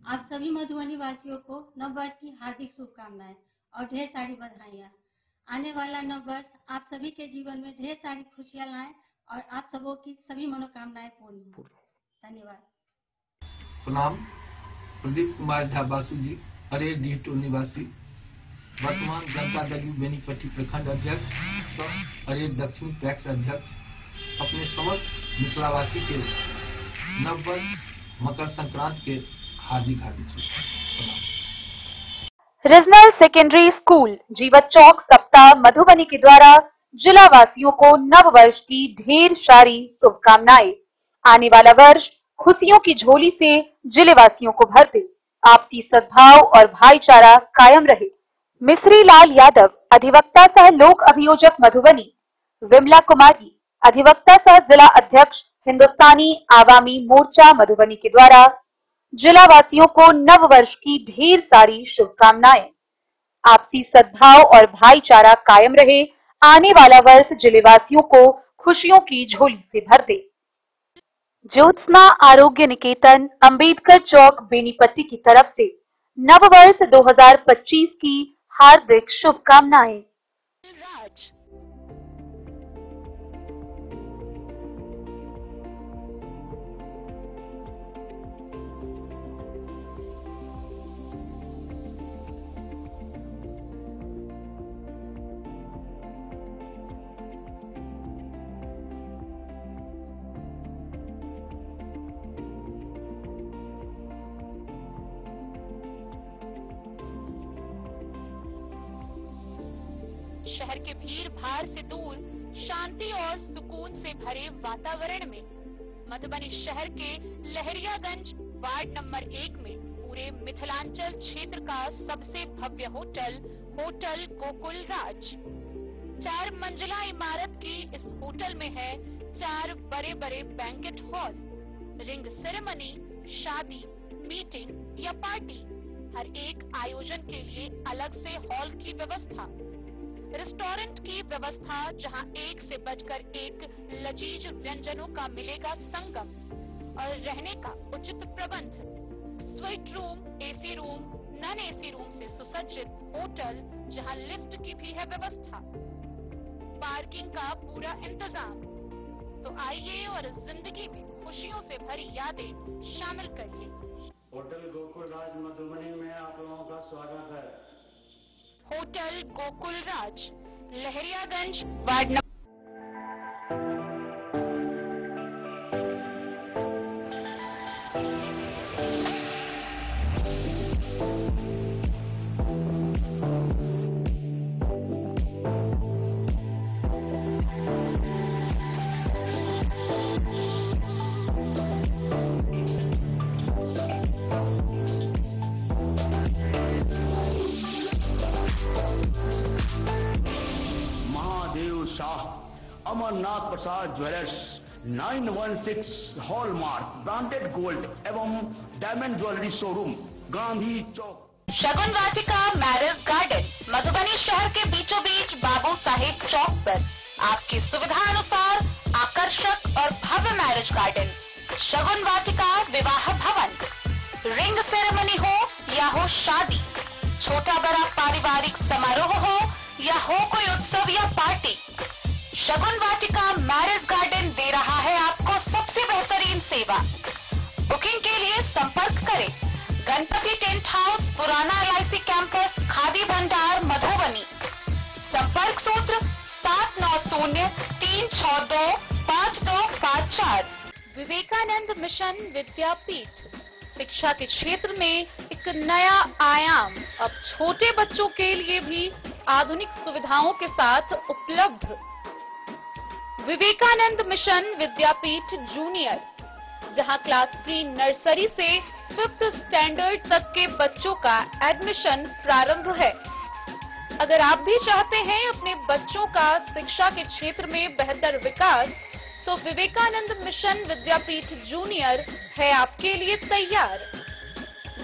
आप सभी मधुबनी वासियों को नव वर्ष की हार्दिक शुभकामनाएं और ढेर सारी बधाइयाँ। आने वाला नव वर्ष आप सभी के जीवन में ढेर सारी खुशियां लाए और आप सबों की सभी मनोकामनाएं पूर्ण हो। धन्यवाद। प्रणाम। प्रदीप कुमार झा बासु जी, अरे डीटो निवासी, वर्तमान जनता दल बेनीपट्टी प्रखंड अध्यक्ष सह अरे दक्षिणी पैक्स अध्यक्ष, अपने समस्त मिथिलावासी के नव वर्ष मकर संक्रांति के हार्दिक शुभकामनाएं। रीजनल सेकेंडरी स्कूल जीवत चौक सप्ताह मधुबनी के द्वारा जिला वासियों को नव वर्ष की ढेर सारी शुभकामनाएं। आने वाला वर्ष खुशियों की झोली से जिले वासियों को भर दे, आपसी सद्भाव और भाईचारा कायम रहे। मिश्री लाल यादव, अधिवक्ता सह लोक अभियोजक मधुबनी, विमला कुमारी, अधिवक्ता सह जिला अध्यक्ष हिंदुस्तानी आवामी मोर्चा मधुबनी के द्वारा जिला वासियों को नव वर्ष की ढेर सारी शुभकामनाएं। आपसी सद्भाव और भाईचारा कायम रहे। आने वाला वर्ष जिले वासियों को खुशियों की झोली से भर दे। ज्योत्सना आरोग्य निकेतन, अंबेडकर चौक, बेनीपट्टी की तरफ से नव वर्ष 2025 की हार्दिक शुभकामनाएं। शहर के भीड़ भाड़ से दूर शांति और सुकून से भरे वातावरण में मधुबनी शहर के लहरियागंज वार्ड नंबर 1 में पूरे मिथिलांचल क्षेत्र का सबसे भव्य होटल होटल गोकुल राज। 4 मंजिला इमारत की इस होटल में है 4 बड़े बड़े बैंकेट हॉल, रिंग सेरेमनी, शादी, मीटिंग या पार्टी, हर एक आयोजन के लिए अलग से हॉल की व्यवस्था, रेस्टोरेंट की व्यवस्था जहां एक से बढ़कर एक लजीज व्यंजनों का मिलेगा संगम और रहने का उचित प्रबंध, suite room, AC room, non AC room से सुसज्जित होटल जहां लिफ्ट की भी है व्यवस्था, पार्किंग का पूरा इंतजाम। तो आइए और जिंदगी में खुशियों से भरी यादें शामिल करिए। होटल गोकुल राज मधुबनी में आप लोगों का स्वागत है। होटल गोकुल राज, लहरियागंज वार्ड नंबर अमरनाथ प्रसाद ज्वेलर्स 916 हॉलमार्क ब्रांडेड गोल्ड एवं डायमंड ज्वेलरी शोरूम, गांधी चौक। शगुन वाटिका मैरिज गार्डन मधुबनी शहर के बीचों बीच बाबू साहेब चौक पर आपकी सुविधा अनुसार आकर्षक और भव्य मैरिज गार्डन। शगुन वाटिका विवाह भवन, रिंग सेरेमनी हो या हो शादी, छोटा बड़ा पारिवारिक समारोह हो या हो कोई उत्सव या पार्टी, शगुन वाटिका मैरिज गार्डन दे रहा है आपको सबसे बेहतरीन सेवा। बुकिंग के लिए संपर्क करें गणपति टेंट हाउस, पुराना LIC कैंपस, खादी भंडार, मधुबनी। संपर्क सूत्र 7903625254। विवेकानंद मिशन विद्यापीठ शिक्षा के क्षेत्र में एक नया आयाम, अब छोटे बच्चों के लिए भी आधुनिक सुविधाओं के साथ उपलब्ध। विवेकानंद मिशन विद्यापीठ जूनियर, जहां क्लास प्री नर्सरी से 5th स्टैंडर्ड तक के बच्चों का एडमिशन प्रारंभ है। अगर आप भी चाहते हैं अपने बच्चों का शिक्षा के क्षेत्र में बेहतर विकास, तो विवेकानंद मिशन विद्यापीठ जूनियर है आपके लिए तैयार।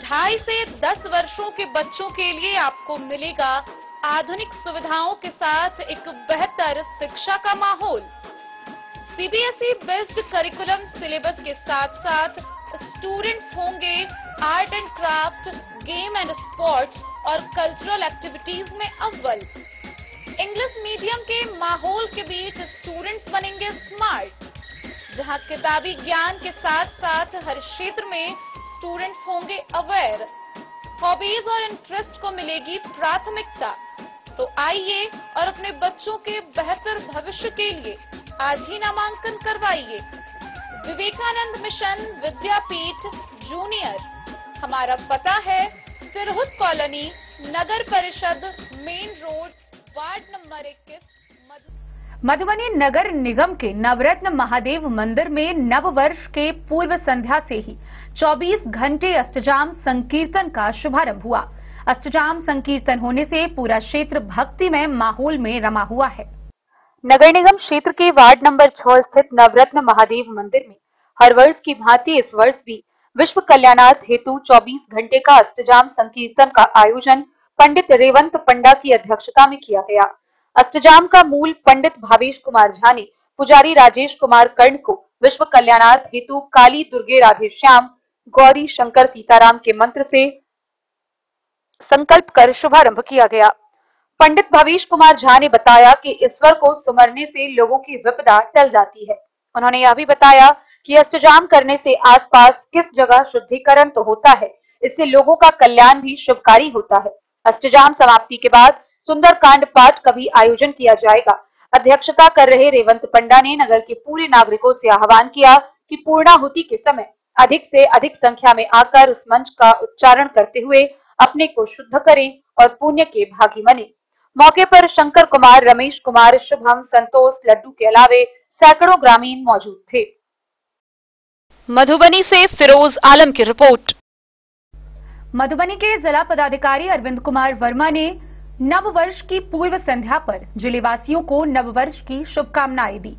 2.5 से 10 वर्षों के बच्चों के लिए आपको मिलेगा आधुनिक सुविधाओं के साथ एक बेहतर शिक्षा का माहौल। सीबीएसई बेस्ड करिकुलम सिलेबस के साथ साथ स्टूडेंट्स होंगे art and craft, game and sports और कल्चरल एक्टिविटीज में अव्वल। इंग्लिश मीडियम के माहौल के बीच स्टूडेंट्स बनेंगे स्मार्ट, जहां किताबी ज्ञान के साथ साथ हर क्षेत्र में स्टूडेंट्स होंगे अवेयर। हॉबीज और इंटरेस्ट को मिलेगी प्राथमिकता। तो आइए और अपने बच्चों के बेहतर भविष्य के लिए आज ही नामांकन करवाइए। Vivekananda mission Vidyapeeth junior. हमारा पता है सिरहुत कॉलोनी, नगर परिषद, main road, ward number 21। Madhubani नगर निगम के नवरत्न महादेव मंदिर में नव वर्ष के पूर्व संध्या से ही 24 घंटे अष्टजाम संकीर्तन का शुभारंभ हुआ। अष्टजाम संकीर्तन होने से पूरा क्षेत्र भक्तिमय माहौल में रमा हुआ है। नगर निगम क्षेत्र के वार्ड नंबर 6 स्थित नवरत्न महादेव मंदिर में हर वर्ष की भांति इस वर्ष भी विश्व कल्याणार्थ हेतु 24 घंटे का अष्टजाम संकीर्तन का आयोजन पंडित रेवंत पंडा की अध्यक्षता में किया गया। अष्टजाम का मूल पंडित भावेश कुमार झा ने पुजारी राजेश कुमार कर्ण को विश्व कल्याणार्थ हेतु काली दुर्गे राधे श्याम गौरी शंकर सीताराम के मंत्र से संकल्प कर शुभारंभ किया गया। पंडित भावेश कुमार झा ने बताया कि ईश्वर को सुमरने से लोगों की विपदा टल जाती है। उन्होंने यह भी बताया कि अष्टजाम करने से आसपास किस जगह शुद्धिकरण तो होता है, इससे लोगों का कल्याण भी शुभकारी होता है। अष्टजाम समाप्ति के बाद सुंदरकांड पाठ का भी आयोजन किया जाएगा। अध्यक्षता कर रहे रेवंत पंडा ने नगर के पूरे नागरिकों से आह्वान किया कि पूर्णाहुति के समय अधिक से अधिक संख्या में आकर उस मंच का उच्चारण करते हुए अपने को शुद्ध करें और पुण्य के भागी बने। मौके पर शंकर कुमार, रमेश कुमार, शुभम, संतोष, लड्डू के अलावे सैकड़ों ग्रामीण मौजूद थे। मधुबनी से फिरोज आलम की रिपोर्ट। मधुबनी के जिला पदाधिकारी अरविंद कुमार वर्मा ने नव वर्ष की पूर्व संध्या पर जिलेवासियों को नववर्ष की शुभकामनाएं दी।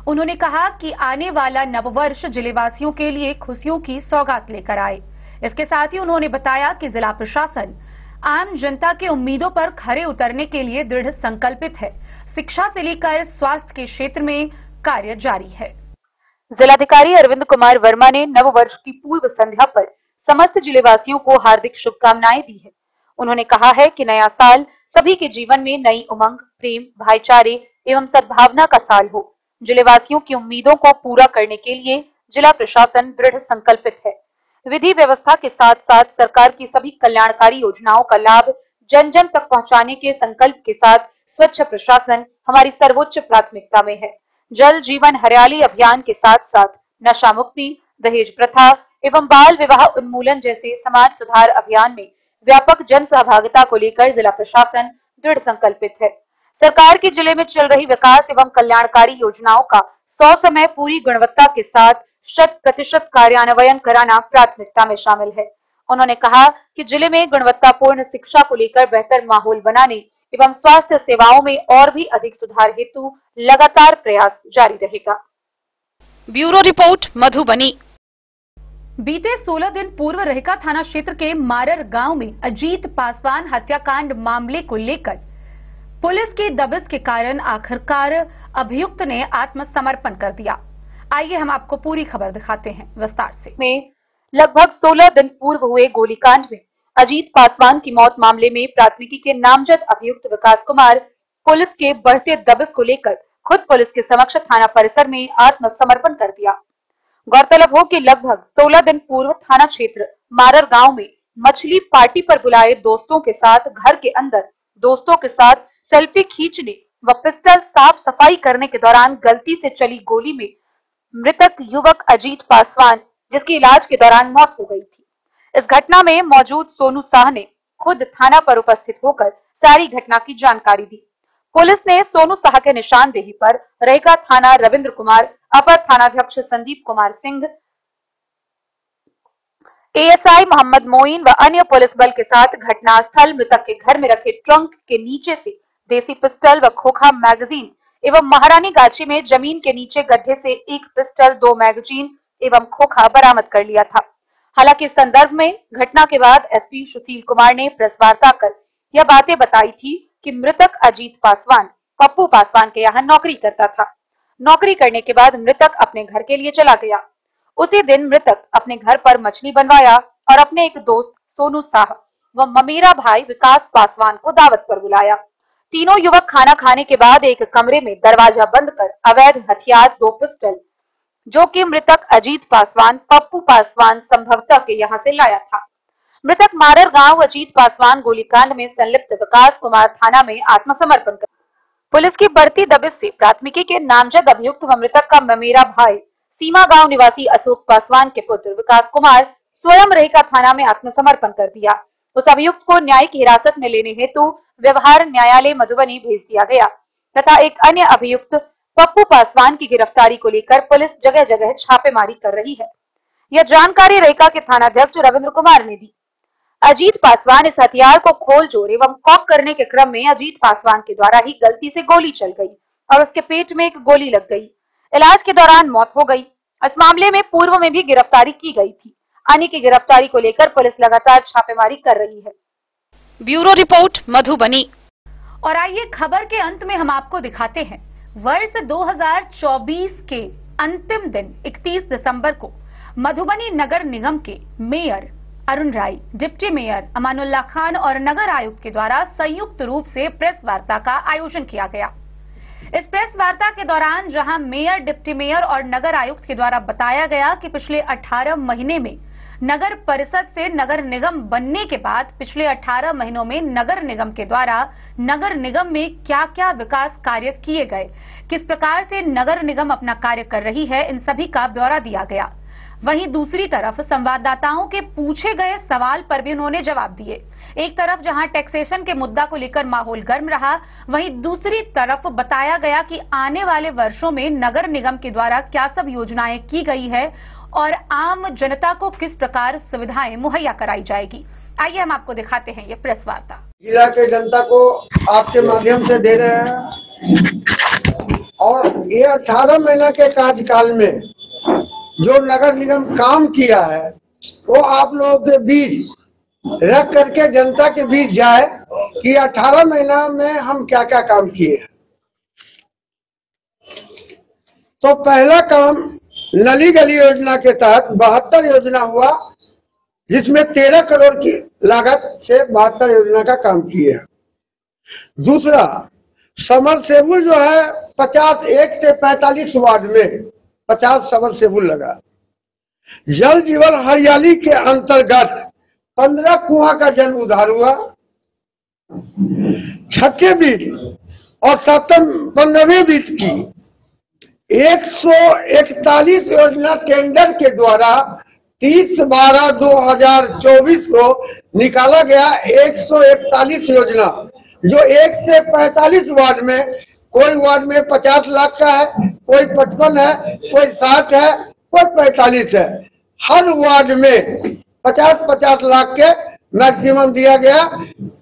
उन्होंने कहा कि आने वाला नववर्ष जिलेवासियों के लिए खुशियों की सौगात लेकर आए। इसके साथ ही उन्होंने बताया कि जिला प्रशासन आम जनता के उम्मीदों पर खरे उतरने के लिए दृढ़ संकल्पित है। शिक्षा से लेकर स्वास्थ्य के क्षेत्र में कार्य जारी है। जिलाधिकारी अरविंद कुमार वर्मा ने नव वर्ष की पूर्व संध्या पर समस्त जिलेवासियों को हार्दिक शुभकामनाएं दी है। उन्होंने कहा है कि नया साल सभी के जीवन में नई उमंग, प्रेम, भाईचारे एवं सद्भावना का साल हो। जिलेवासियों की उम्मीदों को पूरा करने के लिए जिला प्रशासन दृढ़ संकल्पित है। विधि व्यवस्था के साथ साथ सरकार की सभी कल्याणकारी योजनाओं का लाभ जन जन तक पहुंचाने के संकल्प के साथ स्वच्छ प्रशासन हमारी सर्वोच्च प्राथमिकता में है। जल जीवन हरियाली अभियान के साथ साथ नशा मुक्ति, दहेज प्रथा एवं बाल विवाह उन्मूलन जैसे समाज सुधार अभियान में व्यापक जन सहभागिता को लेकर जिला प्रशासन दृढ़ संकल्पित है। सरकार की जिले में चल रही विकास एवं कल्याणकारी योजनाओं का 100 समय पूरी गुणवत्ता के साथ 100% कार्यान्वयन कराना प्राथमिकता में शामिल है। उन्होंने कहा कि जिले में गुणवत्तापूर्ण शिक्षा को लेकर बेहतर माहौल बनाने एवं स्वास्थ्य सेवाओं में और भी अधिक सुधार हेतु लगातार प्रयास जारी रहेगा। Bureau report Madhubani. बीते 16 दिन पूर्व रहका थाना क्षेत्र के मारर गांव में अजीत पासवान हत्याकांड मामले को लेकर पुलिस की दबिश के कारण आखिरकार अभियुक्त ने आत्मसमर्पण कर दिया। आइए हम आपको पूरी खबर दिखाते हैं विस्तार से। में लगभग 16 दिन पूर्व हुए गोलीकांड में अजीत पासवान की मौत मामले में प्राथमिकी के नामजद अभियुक्त विकास कुमार पुलिस के बढ़ते दबिश को लेकर खुद पुलिस के समक्ष थाना परिसर में आत्मसमर्पण कर दिया। गौरतलब हो कि लगभग 16 दिन पूर्व थाना क्षेत्र मारर गांव में मछली पार्टी पर बुलाए दोस्तों के साथ घर के अंदर दोस्तों के साथ सेल्फी खींचने व पिस्टल साफ सफाई करने के दौरान गलती से चली गोली में मृतक युवक अजीत पासवान, जिसकी इलाज के दौरान मौत हो गई थी। इस घटना में मौजूद सोनू शाह ने खुद थाना पर उपस्थित होकर सारी घटना की जानकारी दी। पुलिस ने सोनू शाह के निशानदेही पर रहका थाना रविंद्र कुमार, अपर थानाध्यक्ष संदीप कुमार सिंह, एएसआई मोहम्मद मोइन व अन्य पुलिस बल के साथ घटनास्थल मृतक के घर में रखे ट्रंक के नीचे से देसी पिस्टल व खोखा मैगजीन एवं महारानी गाछी में जमीन के नीचे गड्ढे से एक पिस्टल, 2 मैगजीन एवं खोखा बरामद कर लिया था। हालांकि इस संदर्भ में घटना के बाद एसपी सुशील कुमार ने प्रेस वार्ता कर यह बातें बताई थी कि मृतक अजीत पासवान पप्पू पासवान के यहाँ नौकरी करता था। नौकरी करने के बाद मृतक अपने घर के लिए चला गया। उसी दिन मृतक अपने घर पर मछली बनवाया और अपने एक दोस्त सोनू साह व ममेरा भाई विकास पासवान को दावत पर बुलाया। तीनों युवक खाना खाने के बाद एक कमरे में दरवाजा बंद कर अवैध हथियार 2 पिस्टल जो कि मृतक अजीत पासवान पप्पू पासवान संभवतः के यहाँ से लाया था। मृतक मारर गांव अजीत पासवान गोलीकांड में संलिप्त विकास कुमार थाना में आत्मसमर्पण कर पुलिस की बढ़ती दबिश से प्राथमिकी के नामजद अभियुक्त व मृतक का ममेरा भाई सीमा गांव निवासी अशोक पासवान के पुत्र विकास कुमार स्वयं रेहका थाना में आत्मसमर्पण कर दिया। उस अभियुक्त को न्यायिक हिरासत में लेने हेतु व्यवहार न्यायालय मधुबनी भेज दिया गया तथा एक अन्य अभियुक्त पप्पू पासवान की गिरफ्तारी को लेकर पुलिस जगह जगह छापेमारी कर रही है। यह जानकारी रेहका के थानाध्यक्ष रविंद्र कुमार ने दी। अजीत पासवान इस हथियार को खोल जोड़ एवं कॉक करने के क्रम में अजीत पासवान के द्वारा ही गलती से गोली चल गई और उसके पेट में एक गोली लग गई। इलाज के दौरान मौत हो गई। इस मामले में पूर्व में भी गिरफ्तारी की गई थी। अन्य की गिरफ्तारी को लेकर पुलिस लगातार छापेमारी कर रही है। Bureau report Madhubani. और आइए खबर के अंत में हम आपको दिखाते हैं वर्ष 2024 के अंतिम दिन 31 दिसंबर को मधुबनी नगर निगम के मेयर अरुण राय, डिप्टी मेयर अमानुल्लाह खान और नगर आयुक्त के द्वारा संयुक्त रूप से प्रेस वार्ता का आयोजन किया गया। इस प्रेस वार्ता के दौरान जहां मेयर, डिप्टी मेयर और नगर आयुक्त के द्वारा बताया गया कि पिछले 18 महीने में नगर परिषद से नगर निगम बनने के बाद पिछले 18 महीनों में नगर निगम के द्वारा नगर निगम में क्या क्या विकास कार्य किए गए, किस प्रकार से नगर निगम अपना कार्य कर रही है, इन सभी का ब्यौरा दिया गया। वहीं दूसरी तरफ संवाददाताओं के पूछे गए सवाल पर भी उन्होंने जवाब दिए। एक तरफ जहां टैक्सेशन के मुद्दा को लेकर माहौल गर्म रहा, वहीं दूसरी तरफ बताया गया कि आने वाले वर्षों में नगर निगम के द्वारा क्या सब योजनाएं की गई है और आम जनता को किस प्रकार सुविधाएं मुहैया कराई जाएगी। आइए हम आपको दिखाते हैं ये प्रेस वार्ता। जिला के जनता को आपके माध्यम से दे रहे हैं और ये 18 महीना के कार्यकाल में जो नगर निगम काम किया है वो आप लोगों के बीच रख करके जनता के बीच जाए कि 18 महीना में हम क्या क्या काम किए। तो पहला काम नली गली योजना के तहत 72 योजना हुआ, जिसमें 13 करोड़ की लागत से 72 योजना का काम किए। दूसरा, समरसेबुल जो है 51 से 45 वार्ड में 50 समरसेबुल लगा। जल जीवन हरियाली के अंतर्गत 15 कुआं का जल उद्धार हुआ। छठे बीत और 15वें बीत की 141 योजना टेंडर के द्वारा 30/12/2024 को निकाला गया। 141 योजना जो 1 से 45 वार्ड में, कोई वार्ड में 50 लाख का है, कोई 55 है, कोई 60 है, कोई 45 है। हर वार्ड में 50-50 लाख के मैक्सिमम दिया गया,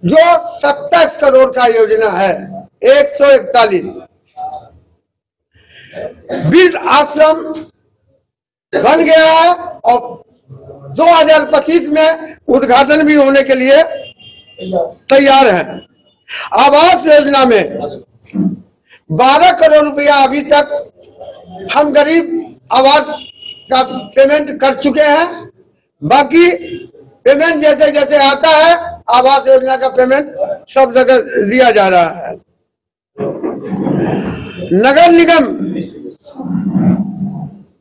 जो 27 करोड़ का योजना है। 141 वृद्ध आश्रम बन गया है और 2025 में उद्घाटन भी होने के लिए तैयार है। आवास योजना में 12 करोड़ रुपया अभी तक हम गरीब आवास का पेमेंट कर चुके हैं। बाकी पेमेंट जैसे जैसे आता है आवास योजना का पेमेंट सब जगह दिया जा रहा है। नगर निगम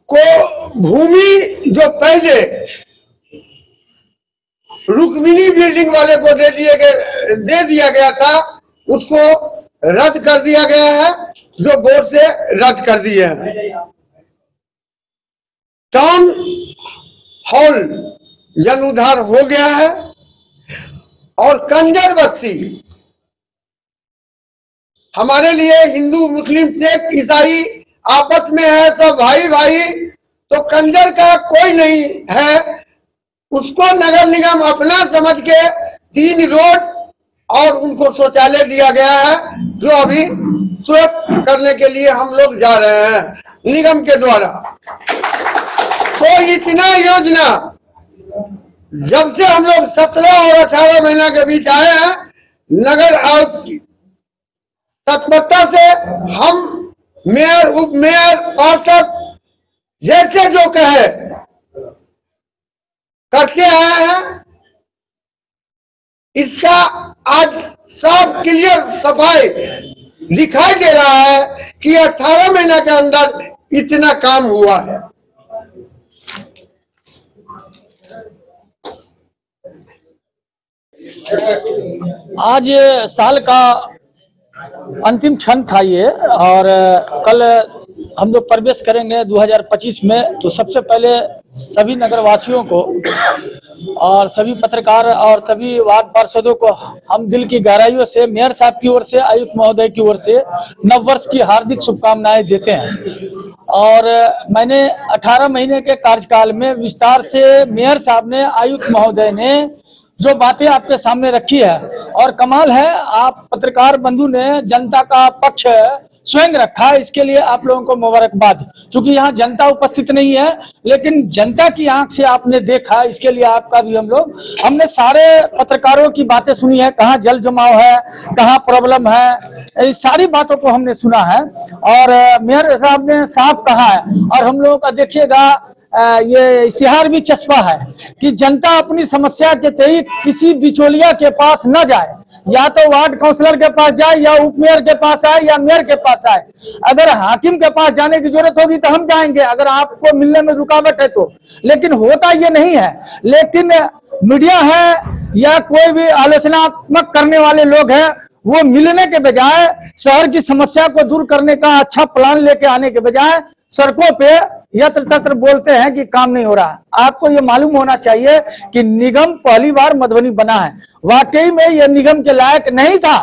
को भूमि जो पहले रुक्मिणी बिल्डिंग वाले को दे दिया गया था, उसको रद्द कर दिया गया है, जो बोर्ड से रद्द कर दिए हैं। टाउन हॉल जन उद्धार हो गया है और कंजर बस्ती हमारे लिए हिंदू, मुस्लिम, सिख, ईसाई आपस में है, सब भाई भाई। तो कंजर का कोई नहीं है, उसको नगर निगम अपना समझ के 3 रोड और उनको शौचालय दिया गया है, जो अभी स्वच्छ करने के लिए हम लोग जा रहे हैं निगम के द्वारा। तो इतना योजना जब से हम लोग 17 और 18 महीना के बीच आए हैं, नगर आयुक्त की तत्परता से हम मेयर, उप मेयर, पार्षद जैसे जो कहे करते आए हैं, इसका आज साफ क्लियर सफाई दिखाई दे रहा है कि 18 महीने के अंदर इतना काम हुआ है। आज साल का अंतिम क्षण था ये, और कल हम लोग प्रवेश करेंगे 2025 में। तो सबसे पहले सभी नगरवासियों को और सभी पत्रकार और सभी वार्ड पार्षदों को हम दिल की गहराइयों से मेयर साहब की ओर से, आयुक्त महोदय की ओर से नववर्ष की हार्दिक शुभकामनाएं देते हैं। और मैंने 18 महीने के कार्यकाल में विस्तार से मेयर साहब ने, आयुक्त महोदय ने जो बातें आपके सामने रखी है, और कमाल है आप पत्रकार बंधु ने जनता का पक्ष स्वयं रखा, इसके लिए आप लोगों को मुबारकबाद। क्योंकि यहाँ जनता उपस्थित नहीं है, लेकिन जनता की आंख से आपने देखा, इसके लिए आपका भी हमने सारे पत्रकारों की बातें सुनी है, कहाँ जल जमाव है, कहाँ प्रॉब्लम है, इस सारी बातों को हमने सुना है। और मेयर साहब ने साफ कहा है, और हम लोगों का देखिएगा ये इश्तिहार भी चस्पा है कि जनता अपनी समस्या के तहत किसी बिचौलिया के पास न जाए, या तो वार्ड काउंसलर के पास जाए, या उपमेयर के पास आए, या मेयर के पास आए। अगर हाकिम के पास जाने की जरूरत होगी तो हम जाएंगे, अगर आपको मिलने में रुकावट है तो। लेकिन होता ये नहीं है। लेकिन मीडिया है या कोई भी आलोचनात्मक करने वाले लोग हैं, वो मिलने के बजाय, शहर की समस्या को दूर करने का अच्छा प्लान लेके आने के बजाय सड़कों पे यत्र तत्र बोलते हैं कि काम नहीं हो रहा। आपको ये मालूम होना चाहिए कि निगम पहली बार मधुबनी बना है, वाकई में ये निगम के लायक नहीं था।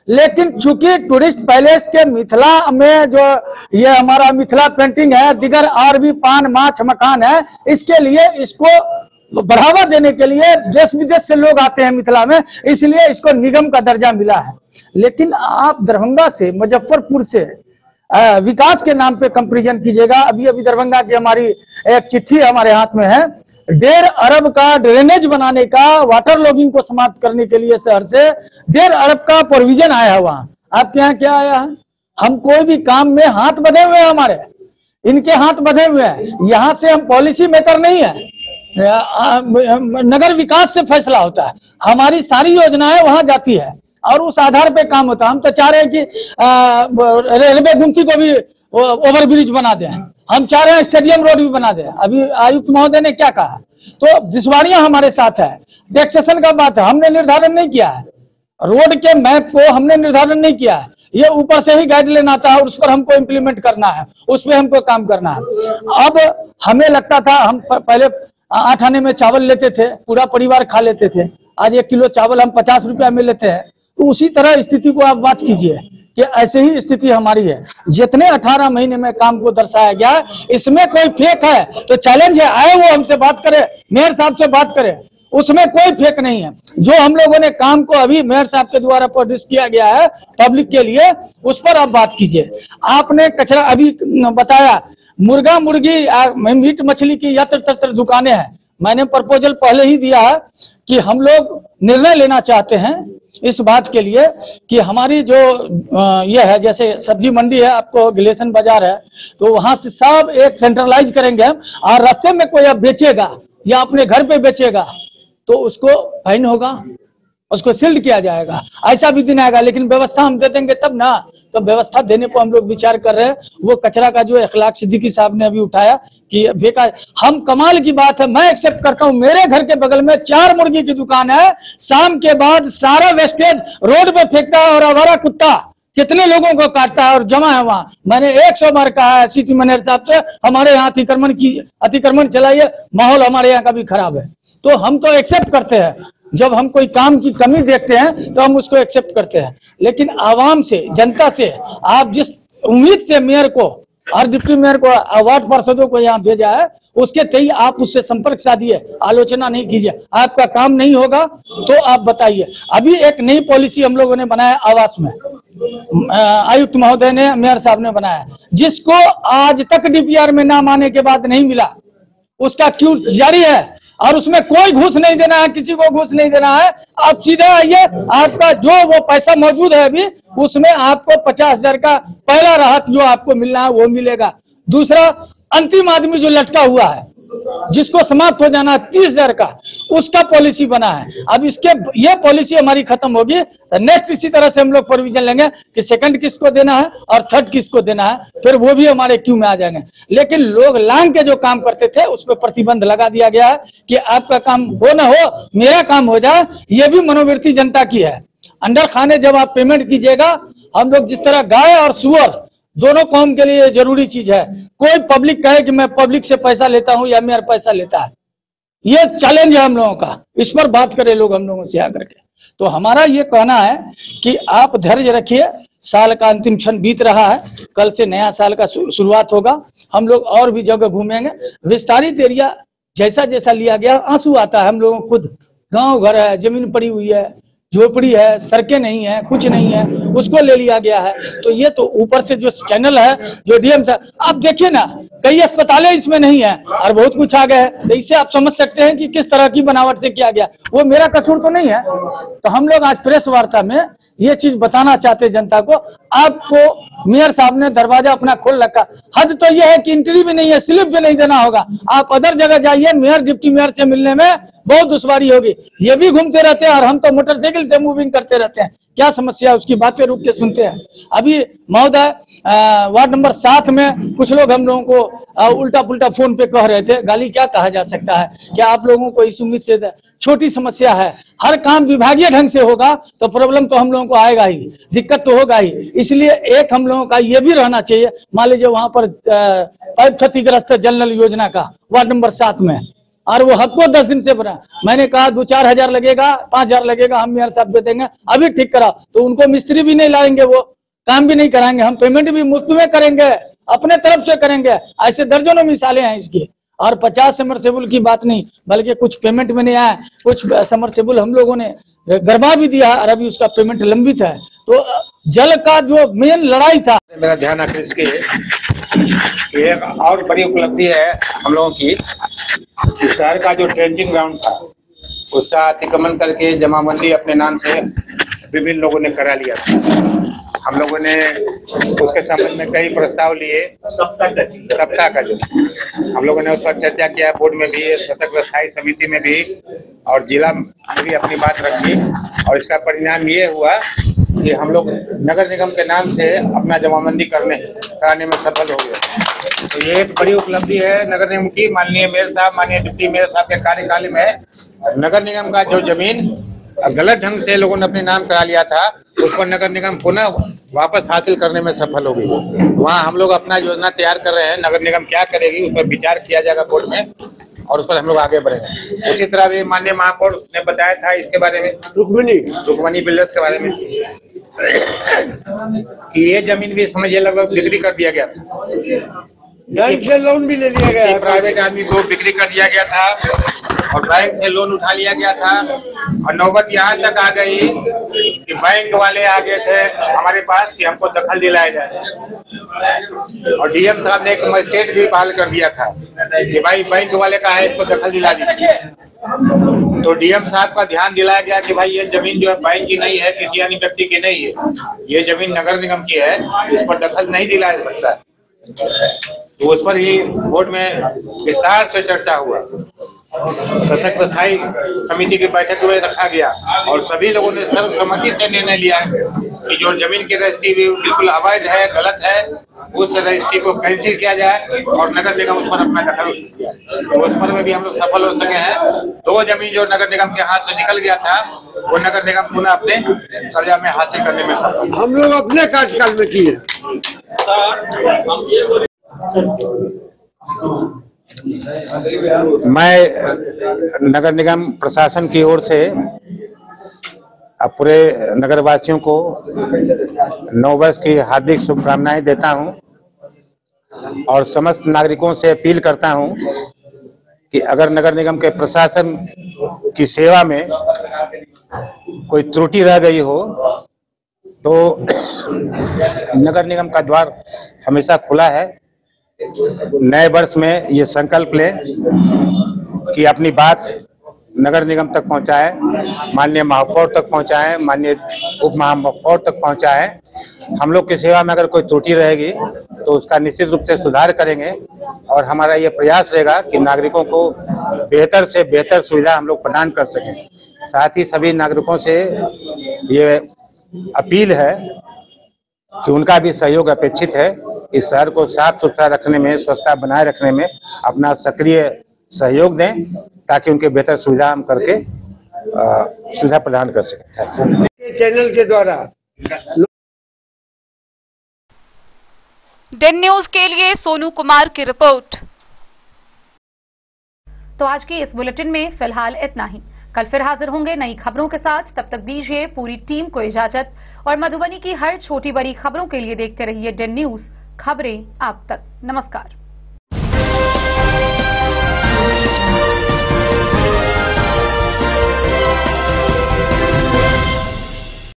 लेकिन चूंकि टूरिस्ट पैलेस के मिथिला में जो ये हमारा मिथिला पेंटिंग है, दिगर और भी पान माछ मकान है, इसके लिए इसको बढ़ावा देने के लिए देश विदेश से लोग आते हैं मिथिला में, इसलिए इसको निगम का दर्जा मिला है। लेकिन आप दरभंगा से, मुजफ्फरपुर से विकास के नाम पे कंपैरिजन कीजिएगा। अभी दरभंगा की हमारी एक चिट्ठी हमारे हाथ में है, 1.5 अरब का ड्रेनेज बनाने का, वाटर लॉगिंग को समाप्त करने के लिए शहर से 1.5 अरब का प्रोविजन आया है। वहां आपके यहाँ क्या आया है? हम कोई भी काम में हाथ बंधे हुए हैं, हमारे इनके हाथ बंधे हुए हैं। यहाँ से हम पॉलिसी मेकर नहीं है, नगर विकास से फैसला होता है, हमारी सारी योजनाएं वहां जाती है और उस आधार पे काम होता है। हम तो चाह रहे हैं कि रेलवे गुमती को भी ओवरब्रिज बना दें, हम चाह रहे हैं स्टेडियम रोड भी बना दें। अभी आयुक्त महोदय ने क्या कहा, तो दुश्वारियां हमारे साथ है। टैक्सेशन का बात है, हमने निर्धारण नहीं किया है, रोड के मैप को हमने निर्धारण नहीं किया है, ये ऊपर से ही गाइडलाइन आता है और उस पर हमको इम्प्लीमेंट करना है, उस पर हमको काम करना है। अब हमें लगता था, हम पहले 8 आने में चावल लेते थे, पूरा परिवार खा लेते थे, आज 1 किलो चावल हम 50 रुपया में लेते हैं। तो उसी तरह स्थिति को आप बात कीजिए कि ऐसे ही स्थिति हमारी है। जितने 18 महीने में काम को दर्शाया गया, इसमें कोई फेक है तो चैलेंज है, आए वो हमसे बात करे, मेयर साहब से बात करे, उसमें कोई फेक नहीं है। जो हम लोगों ने काम को अभी मेयर साहब के द्वारा प्रोड्यूस किया गया है पब्लिक के लिए, उस पर आप बात कीजिए। आपने कचरा अभी बताया, मुर्गा मुर्गी मीट मछली की यत्र तत्र दुकानें हैं। मैंने प्रपोजल पहले ही दिया है कि हम लोग निर्णय लेना चाहते हैं इस बात के लिए कि हमारी जो ये है, जैसे सब्जी मंडी है, आपको गिलेशन बाजार है, तो वहां से सब एक सेंट्रलाइज करेंगे हम, और रास्ते में कोई अब बेचेगा या अपने घर पे बेचेगा तो उसको फाइन होगा, उसको सील्ड किया जाएगा। ऐसा भी दिन आएगा, लेकिन व्यवस्था हम दे देंगे तब ना। तो व्यवस्था देने पर हम लोग विचार कर रहे हैं। वो कचरा का जो इखलाक सिद्दीकी साहब ने अभी उठाया कि बेकार, हम कमाल की बात है, मैं एक्सेप्ट करता हूं। मेरे घर के बगल में 4 मुर्गी की दुकान है, शाम के बाद सारा वेस्टेज रोड पे फेंकता है और आवारा कुत्ता कितने लोगों को काटता है और जमा है वहां। मैंने 100 बार कहा है सिटी मैनेजर साहब से, हमारे यहाँ अतिक्रमण चलाइए, माहौल हमारे यहाँ का भी खराब है। तो हम तो एक्सेप्ट करते हैं, जब हम कोई काम की कमी देखते हैं तो हम उसको एक्सेप्ट करते हैं। लेकिन आवाम से, जनता से आप जिस उम्मीद से मेयर को और डिप्टी मेयर को, वार्ड पार्षदों को यहाँ भेजा है, उसके तय आप उससे संपर्क साधिए, आलोचना नहीं कीजिए। आपका काम नहीं होगा तो आप बताइए। अभी एक नई पॉलिसी हम लोगों ने बनाया आवास में, आयुक्त महोदय ने, मेयर साहब ने बनाया, जिसको आज तक डीपीआर में नाम आने के बाद नहीं मिला, उसका क्यों जारी है। और उसमें कोई घूस नहीं देना है, किसी को घूस नहीं देना है। आप सीधे आइए, आपका जो वो पैसा मौजूद है अभी उसमें आपको 50,000 का पहला राहत जो आपको मिलना है वो मिलेगा। दूसरा, अंतिम आदमी जो लटका हुआ है जिसको समाप्त हो जाना है 30,000 का, उसका पॉलिसी बना है। अब इसके ये पॉलिसी हमारी खत्म होगी तो नेक्स्ट इसी तरह से हम लोग प्रोविजन लेंगे कि सेकंड किसको देना है और थर्ड किसको देना है, फिर वो भी हमारे क्यू में आ जाएंगे। लेकिन लोग लांग के जो काम करते थे उस पर प्रतिबंध लगा दिया गया है कि आपका काम हो ना हो, मेरा काम हो जाए। ये भी मनोवृत्ति जनता की है। अंडर खाने जब आप पेमेंट कीजिएगा, हम लोग जिस तरह गाय और सुअर दोनों कौम के लिए जरूरी चीज है। कोई पब्लिक कहे कि मैं पब्लिक से पैसा लेता हूं या मेरा पैसा लेता है, ये चैलेंज है हम लोगों का। इस पर बात करें लोग हम लोगों से आकर के। तो हमारा ये कहना है कि आप धैर्य रखिए, साल का अंतिम क्षण बीत रहा है, कल से नया साल का शुरुआत होगा। हम लोग और भी जगह घूमेंगे। विस्तारित एरिया जैसा जैसा लिया गया, आंसू आता है हम लोगों को। खुद गांव घर है, जमीन पड़ी हुई है, झोपड़ी है, सड़कें नहीं है, कुछ नहीं है, उसको ले लिया गया है। तो ये तो ऊपर से जो चैनल है, जो डीएम साहब, आप देखिए ना, कई अस्पतालें इसमें नहीं है और बहुत कुछ आ गया है। तो इससे आप समझ सकते हैं कि किस तरह की बनावट से किया गया। वो मेरा कसूर तो नहीं है। तो हम लोग आज प्रेस वार्ता में ये चीज बताना चाहते जनता को। आपको मेयर साहब ने दरवाजा अपना खोल रखा। हद तो ये है कि एंट्री भी नहीं है, स्लिप भी नहीं देना होगा। आप अदर जगह जाइए, मेयर डिप्टी मेयर से मिलने में बहुत दुश्वारी होगी। ये भी घूमते रहते हैं और हम तो मोटरसाइकिल से मूविंग करते रहते हैं। क्या समस्या है उसकी बातें रुक के सुनते हैं। अभी महोदय वार्ड नंबर 7 में कुछ लोग हम लोगों को उल्टा पुल्टा फोन पे कह रहे थे। गाली क्या कहा जा सकता है? क्या आप लोगों को इस उम्मीद से, छोटी समस्या है, हर काम विभागीय ढंग से होगा तो प्रॉब्लम तो हम लोगों को आएगा ही, दिक्कत तो होगा ही। इसलिए एक हम लोगों का ये भी रहना चाहिए, मान लीजिए वहां पर पाइप क्षतिग्रस्त जल नल योजना का वार्ड नंबर 7 में, और वो हमको 10 दिन से बना। मैंने कहा 2-4 हजार लगेगा, 5 हजार लगेगा, हम मेयर साहब दे देंगे, अभी ठीक करा। तो उनको मिस्त्री भी नहीं लाएंगे, वो काम भी नहीं कराएंगे, हम पेमेंट भी मुफ्त में करेंगे, अपने तरफ से करेंगे। ऐसे दर्जनों मिसालें हैं इसकी। और 50 समरसेबुल की बात नहीं, बल्कि कुछ पेमेंट में नहीं आया, कुछ समरसेबुल हम लोगों ने गरबा भी दिया और अभी उसका पेमेंट लंबित है। तो जल का जो मेन लड़ाई था, मेरा ध्यान आकृष्ट की एक और बड़ी उपलब्धि है हम लोगों की। शहर का जो ट्रेंचिंग ग्राउंड था उसका अतिक्रमण करके जमाबंदी अपने नाम से विभिन्न लोगों ने करा लिया था। हम लोगों ने उसके संबंध में कई प्रस्ताव लिए, सप्ताह का जो हम लोगों ने उस पर चर्चा किया, बोर्ड में भी, सतर्क स्थायी समिति में भी और जिला में भी अपनी बात रखी। और इसका परिणाम ये हुआ कि हम लोग नगर निगम के नाम से अपना जमाबंदी कराने में सफल हो गए। तो ये एक बड़ी उपलब्धि है नगर निगम की। माननीय मेयर साहब, माननीय डिप्टी मेयर साहब के कार्यकाल में नगर निगम का जो जमीन गलत ढंग से लोगों ने अपने नाम करा लिया था, उस पर नगर निगम पुनः वापस हासिल करने में सफल हो गई। वहाँ हम लोग अपना योजना तैयार कर रहे हैं, नगर निगम क्या करेगी उस पर विचार किया जाएगा बोर्ड में और उस पर हम लोग आगे बढ़ेंगे। उसी तरह भी माननीय महापौर ने बताया था इसके बारे में, रुक्मणी बिल्डर्स के बारे में, कि ये जमीन भी समझिए लगभग बिक्री कर दिया गया था, बैंक से लोन भी ले लिया गया, प्राइवेट आदमी को बिक्री कर दिया गया था और बैंक से लोन उठा लिया गया था। और नौबत यहाँ तक आ गई कि बैंक वाले आ गए थे हमारे पास कि हमको दखल दिलाया जाए और डीएम साहब ने एक मजिस्ट्रेट भी बहाल कर दिया था कि भाई बैंक वाले का है, इसको दखल दिला दीजिए। तो डीएम साहब का ध्यान दिलाया गया कि भाई ये जमीन जो है बैंक की नहीं है, किसी अन्य व्यक्ति की नहीं है, ये जमीन नगर निगम की है, इस पर दखल नहीं दिलाया सकता। तो उस पर ही बोर्ड में विस्तार से चर्चा हुआ, सशक्त स्थायी समिति की बैठक में रखा गया और सभी लोगों ने सर्वसम्मति से निर्णय लिया कि जो जमीन की रजिस्ट्री बिल्कुल अवैध है, गलत है, उस रजिस्ट्री को कैंसिल किया जाए और नगर निगम उस पर अपना दखल किया। तो उस पर में भी हम लोग सफल हो सके हैं। 2 जमीन जो नगर निगम के हाथ से निकल गया था वो नगर निगम पुनः अपने कब्जा में हासिल करने में सफल। हम लोग अपने कार्यकाल में किए। मैं नगर निगम प्रशासन की ओर से पूरे नगर वासियों को नववर्ष की हार्दिक शुभकामनाएं देता हूं और समस्त नागरिकों से अपील करता हूं कि अगर नगर निगम के प्रशासन की सेवा में कोई त्रुटि रह गई हो तो नगर निगम का द्वार हमेशा खुला है। नए वर्ष में ये संकल्प लें कि अपनी बात नगर निगम तक पहुंचाए, माननीय महापौर तक पहुंचाए, माननीय उप महापौर तक पहुंचाए। हम लोग की सेवा में अगर कोई त्रुटि रहेगी तो उसका निश्चित रूप से सुधार करेंगे और हमारा ये प्रयास रहेगा कि नागरिकों को बेहतर से बेहतर सुविधा हम लोग प्रदान कर सकें। साथ ही सभी नागरिकों से ये अपील है कि उनका भी सहयोग अपेक्षित है। इस शहर को साफ सुथरा रखने में, स्वच्छता बनाए रखने में अपना सक्रिय सहयोग दें ताकि उनके बेहतर सुविधा हम करके सुविधा प्रदान कर सकें। चैनल के द्वारा डेन न्यूज के लिए सोनू कुमार की रिपोर्ट। तो आज की इस बुलेटिन में फिलहाल इतना ही। कल फिर हाजिर होंगे नई खबरों के साथ। तब तक दीजिए पूरी टीम को इजाजत और मधुबनी की हर छोटी बड़ी खबरों के लिए देखते रहिए डेन न्यूज, खबरें आप तक। नमस्कार।